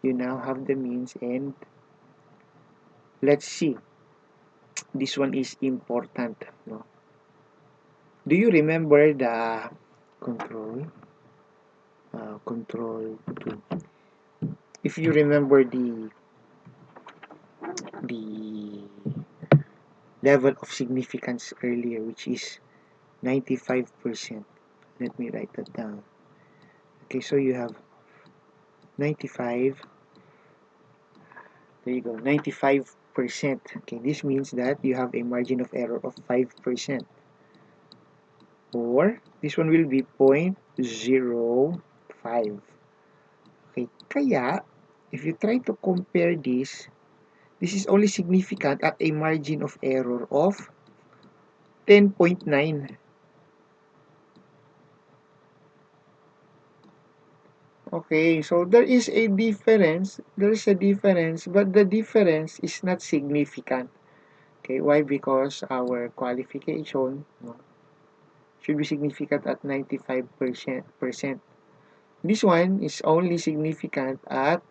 you now have the means, and let's see. This one is important, no? Do you remember the control? Control 2. If you remember the level of significance earlier, which is 95%. Let me write that down. Okay, so you have 95. There you go, 95%. Okay, this means that you have a margin of error of 5%. Or this one will be 0.05. Okay, kaya if you try to compare this is only significant at a margin of error of 10.9. Okay, so there is a difference. There is a difference, but the difference is not significant. Okay, why? Because our qualification, no, should be significant at 95%. This one is only significant at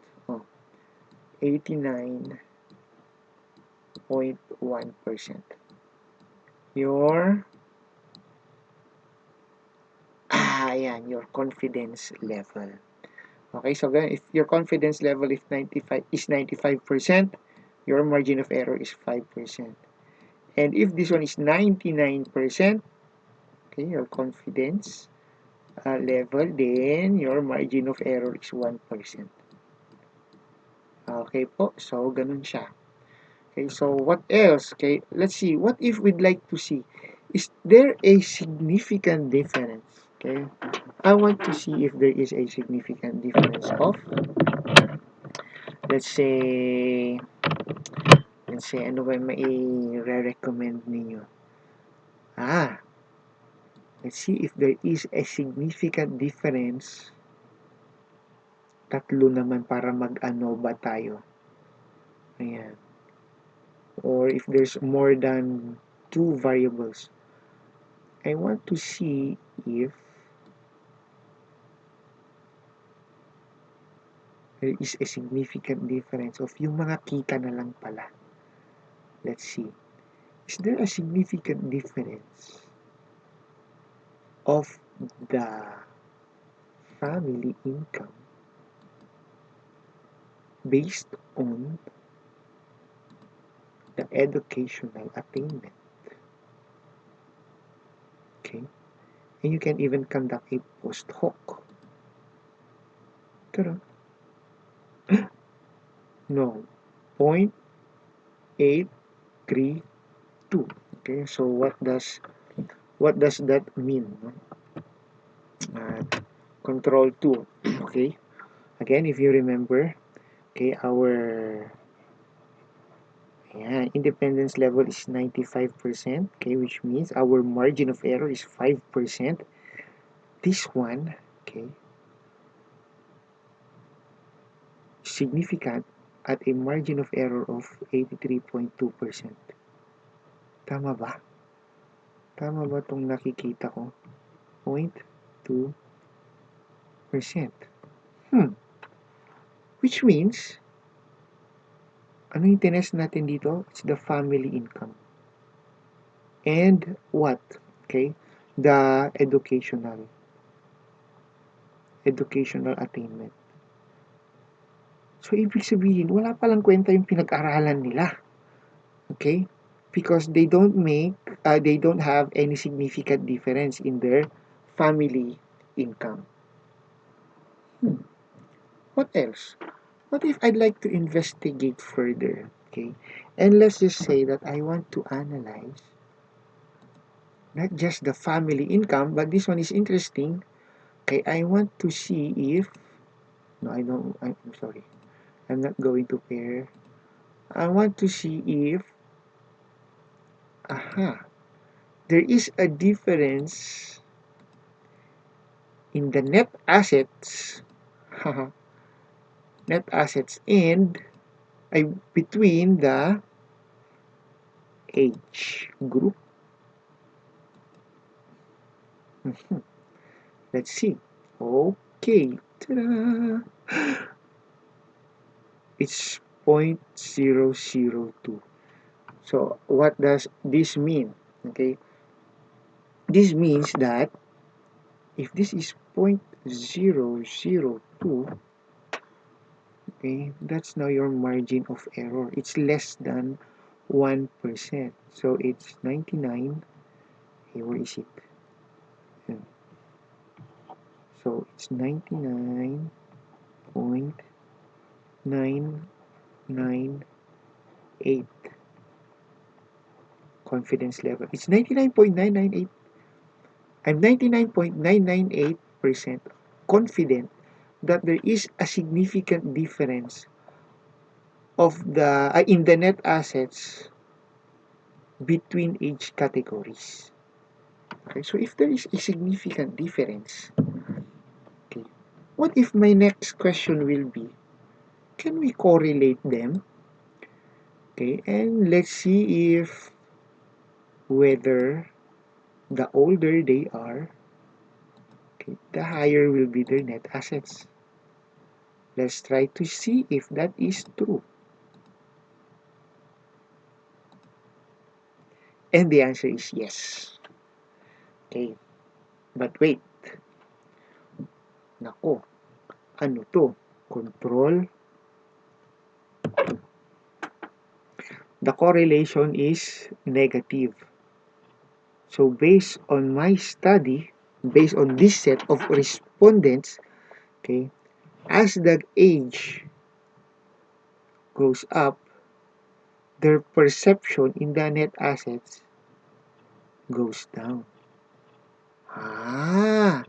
89.1%. Your Ayan, your confidence level. Okay, so if your confidence level is 95%, your margin of error is 5%. And if this one is 99%, okay, your confidence level, then your margin of error is 1%. Okay po, so ganun siya. Okay, so what else? Okay, let's see. What if we'd like to see, is there a significant difference? Okay, I want to see if there is a significant difference of, let's say, ano ba mai-recommend ninyo? Let's see if there is a significant difference. Tatlo naman para mag-ano ba tayo? Ayan. Or if there's more than two variables. I want to see if there is a significant difference of yung mga kita na lang pala. Let's see. Is there a significant difference of the family income based on the educational attainment? Okay? And you can even conduct a post hoc. Tara. No. 0.832. Okay, so what does that mean? Control 2. Okay. Again, if you remember, okay, our independence level is 95%, okay, which means our margin of error is 5%. This one, okay, significant at a margin of error of 83.2%. Tama ba? Tama ba itong nakikita ko? 0.2%. Which means, ano yung tinest natin dito? It's the family income. And what? Okay? The educational attainment. So, ibig sabihin, wala palang kwenta yung pinag-aralan nila. Okay? Because they don't have any significant difference in their family income. What else? What if I'd like to investigate further? Okay? And let's just say that I want to analyze not just the family income, but this one is interesting. Okay, I want to see if, no, I'm sorry. I'm not going to pair. I want to see if, there is a difference in the net assets, and between the age group. Let's see. Okay. Ta-da! It's 0.002. So, what does this mean? Okay. This means that if this is 0.002, okay, that's now your margin of error. It's less than 1%. So, it's 99. Okay, where is it? So, it's 99.998 confidence level. It's 99.998. I'm 99.998% confident that there is a significant difference of the in the net assets between age categories. Okay, so if there is a significant difference, okay, what if my next question will be, can we correlate them? Okay, and let's see if whether the older they are, okay, the higher will be their net assets. Let's try to see if that is true. And the answer is yes. Okay, but wait. Nako, ano to? Control. The correlation is negative. So based on my study, based on this set of respondents, okay, as the age goes up, their perception in the net assets goes down. Ah,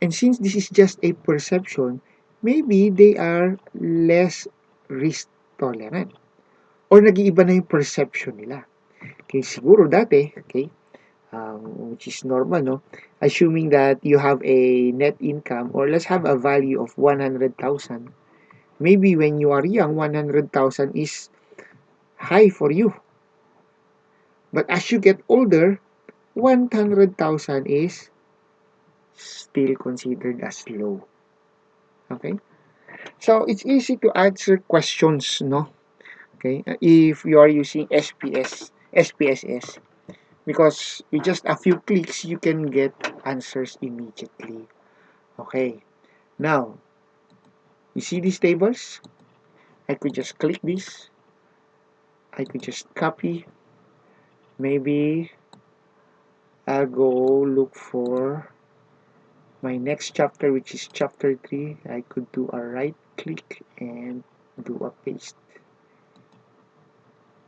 and since this is just a perception, maybe they are less risk tolerant. Or nag-iiba na yung perception nila. Okay, siguro dati, okay, which is normal, no? Assuming that you have a net income, or let's have a value of 100,000. Maybe when you are young, 100,000 is high for you. But as you get older, 100,000 is still considered as low. Okay? So it's easy to answer questions, no? Okay? If you are using SPSS, because with just a few clicks, you can get answers immediately. Okay. Now, you see these tables? I could just click this. I could just copy. Maybe I'll go look for my next chapter, which is chapter 3. I could do a right click and do a paste.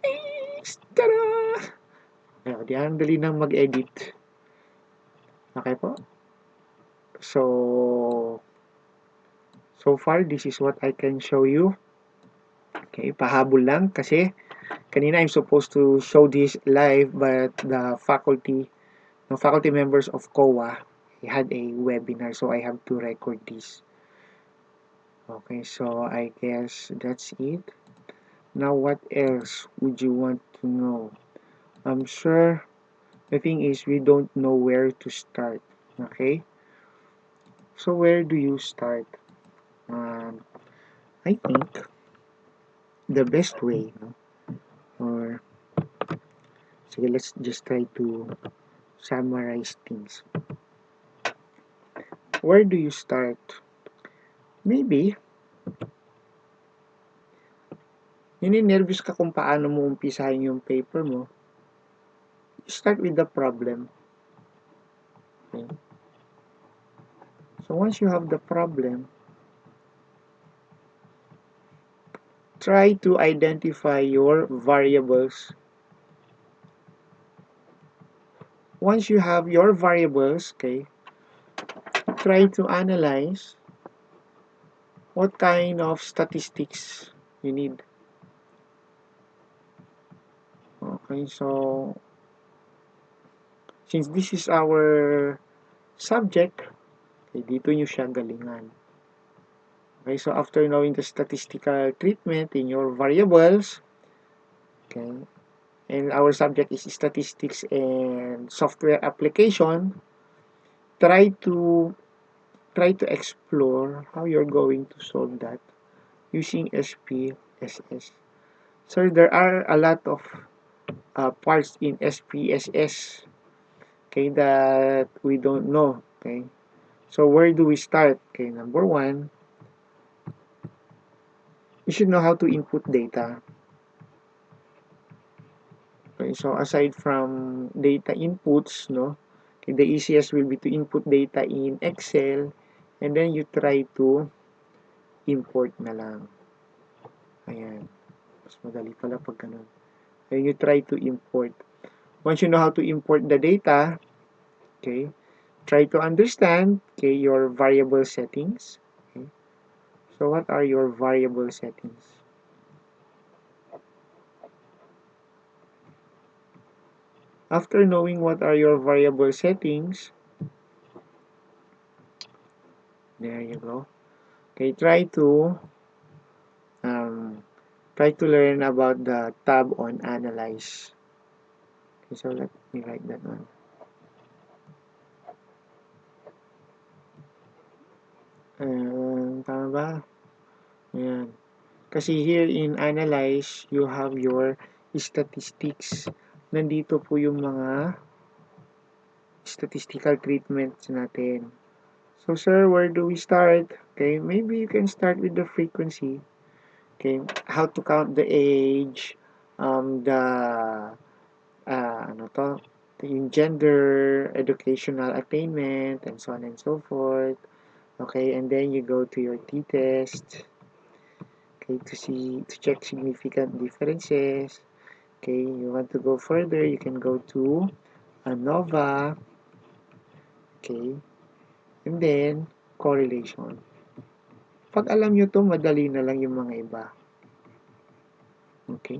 Paste! Tada! Di ang dali nang mag-edit. Okay po? So far, this is what I can show you. Okay, pahabol lang kasi kanina I'm supposed to show this live, but the faculty members of COA had a webinar, so I have to record this. Okay, so I guess that's it. Now, what else would you want to know? I'm sure the thing is we don't know where to start. Okay, so where do you start? I think the best way, no? Or sige, let's just try to summarize things. Where do you start? Maybe, nininervous ka kung paano mo umpisahin yung paper mo. You start with the problem. Okay? So once you have the problem, try to identify your variables. Once you have your variables, okay, try to analyze what kind of statistics you need. Okay, so since this is our subject, okay, dito nyo siya galingan. Okay, so after knowing the statistical treatment in your variables, okay, and our subject is statistics and software application, try to explore how you're going to solve that using SPSS. So there are a lot of parts in SPSS, okay, that we don't know. Okay, so where do we start? Okay, number one, you should know how to input data. Okay, so aside from data inputs, no, okay, the easiest will be to input data in Excel, and then you try to import na lang. Ayan. Mas madali pala pag ganun. And you try to import. Once you know how to import the data, okay, try to understand, okay, your variable settings. Okay. So what are your variable settings? After knowing what are your variable settings, there you go. Okay, try to learn about the tab on analyze. Okay, so let me write that one. Tama ba? Ayan. Kasi here in analyze, you have your statistics. Nandito po yung mga statistical treatments natin. So, sir, where do we start? Okay, maybe you can start with the frequency. Okay, how to count the age, the ano to, yung gender, educational attainment, and so on and so forth. Okay, and then you go to your t-test. Okay, to check significant differences. Okay, you want to go further, you can go to ANOVA. Okay, and then correlation. Pag alam nyo to, madali na lang yung mga iba. Okay?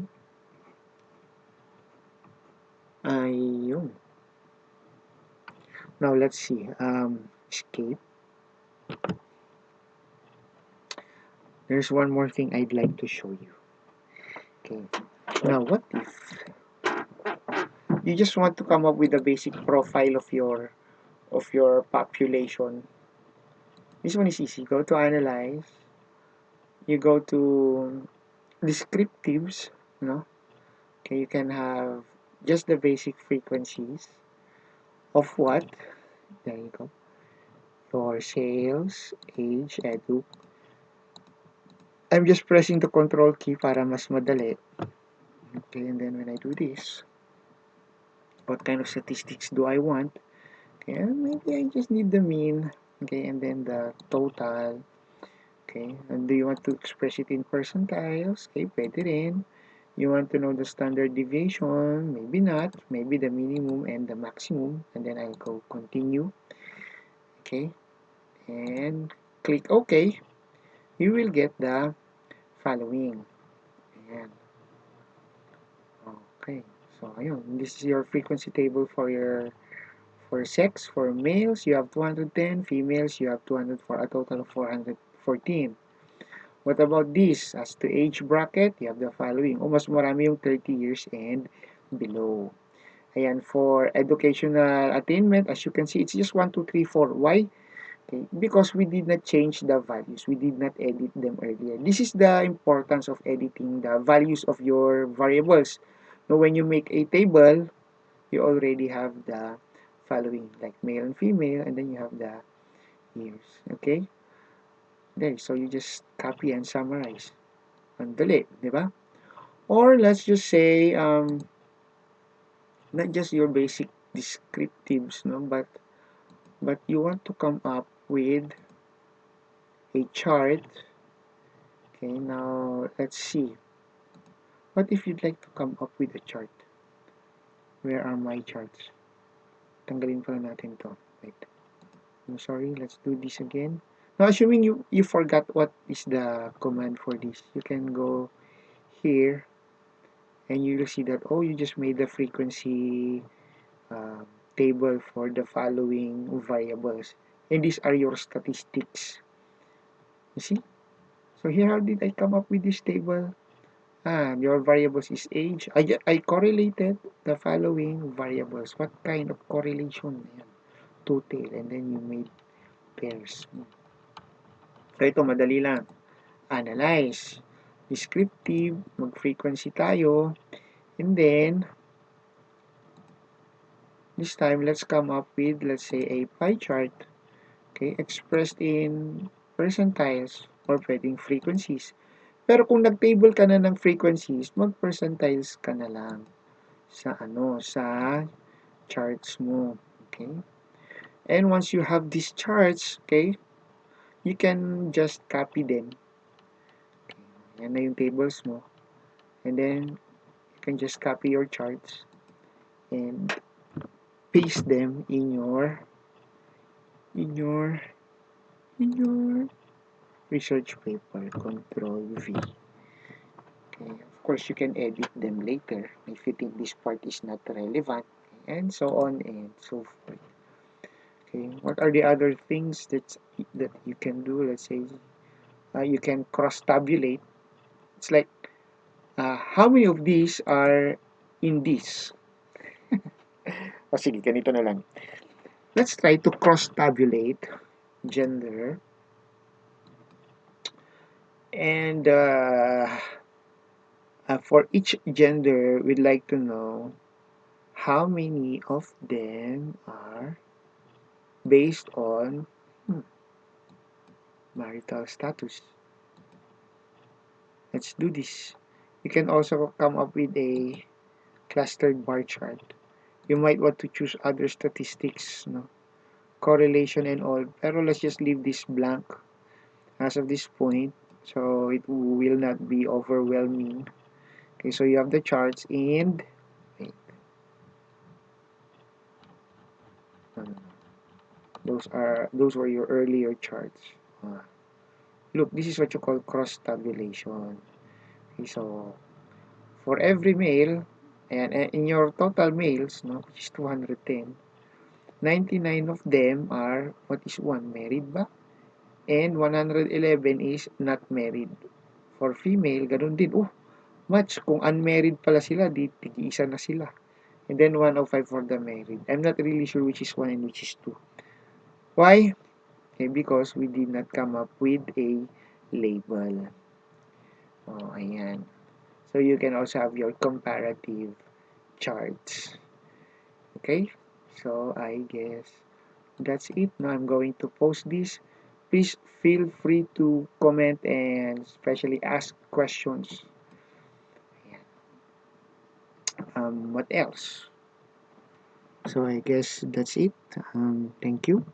Ayun. Now, let's see. Escape. There's one more thing I'd like to show you. Okay. Now, what if you just want to come up with a basic profile of your population? This one is easy. Go to analyze. You go to descriptives. No? Okay, you can have just the basic frequencies of what? There you go. Your sales, age, edu. I'm just pressing the control key para mas madali. Okay, and then when I do this, what kind of statistics do I want? Okay, maybe I just need the mean. Okay, and then the total. Okay, and do you want to express it in percentiles? Okay, pwede rin. You want to know the standard deviation? Maybe not. Maybe the minimum and the maximum. And then I'll go continue. Okay, and click OK. You will get the following. Ayan. Okay. So, ayun. This is your frequency table for sex. For males, you have 210. Females, you have 200 for a total of 414. What about this? As to age bracket, you have the following. Mas marami yung 30 years and below. Ayan, for educational attainment, as you can see, it's just 1, 2, 3, 4. Why? Okay, because we did not change the values. We did not edit them earlier. This is the importance of editing the values of your variables. Now, when you make a table, you already have the following, like male and female, and then you have the years. Okay? There, so you just copy and summarize. Ang dali, di ba? Or let's just say, not just your basic descriptives, no, but you want to come up with a chart. Okay, now let's see. What if you'd like to come up with a chart? Where are my charts? Tanggalin pala natin to. Wait. I'm sorry, let's do this again. Now, assuming you forgot what is the command for this, you can go here and you will see that, oh, you just made the frequency table for the following variables. And these are your statistics. You see? So here, how did I come up with this table? Your variables is age. I correlated the following variables. What kind of correlation? Ayan. Two-tail. And then you made pairs. So ito, madali lang. Analyze. Descriptive. Mag-frequency tayo. And then, this time, let's come up with, let's say, a pie chart. Okay, expressed in percentiles or pwedeng frequencies. Pero kung nag-table ka na ng frequencies, mag-percentiles ka na lang sa sa charts mo. Okay? And once you have these charts, okay, you can just copy them. Okay, yan na yung tables mo. And then, you can just copy your charts and paste them in your research paper. Control V. Okay, of course, you can edit them later if you think this part is not relevant, and so on and so forth. Okay, what are the other things that you can do? Let's say you can cross-tabulate. It's like how many of these are in this? O sige, ganito na lang. Let's try to cross-tabulate gender and for each gender, we'd like to know how many of them are based on marital status. Let's do this. You can also come up with a clustered bar chart. You might want to choose other statistics, no? Correlation and all. Pero let's just leave this blank as of this point, so it will not be overwhelming. Okay, so you have the charts and wait, no, no, no. Those were your earlier charts. Uh, Look, this is what you call cross tabulation. Okay, so for every male, and in your total males, no, which is 210, 99 of them are, what is one, married ba? And 111 is not married. For female, ganun din. Oh, match. Kung unmarried pala sila, di tig-isa na sila. And then 105 for the married. I'm not really sure which is 1 and which is 2. Why? Okay, because we did not come up with a label. Oh, ayan. So you can also have your comparative charts. Okay? So I guess that's it. Now I'm going to post this. Please feel free to comment and especially ask questions. What else? So I guess that's it. Thank you.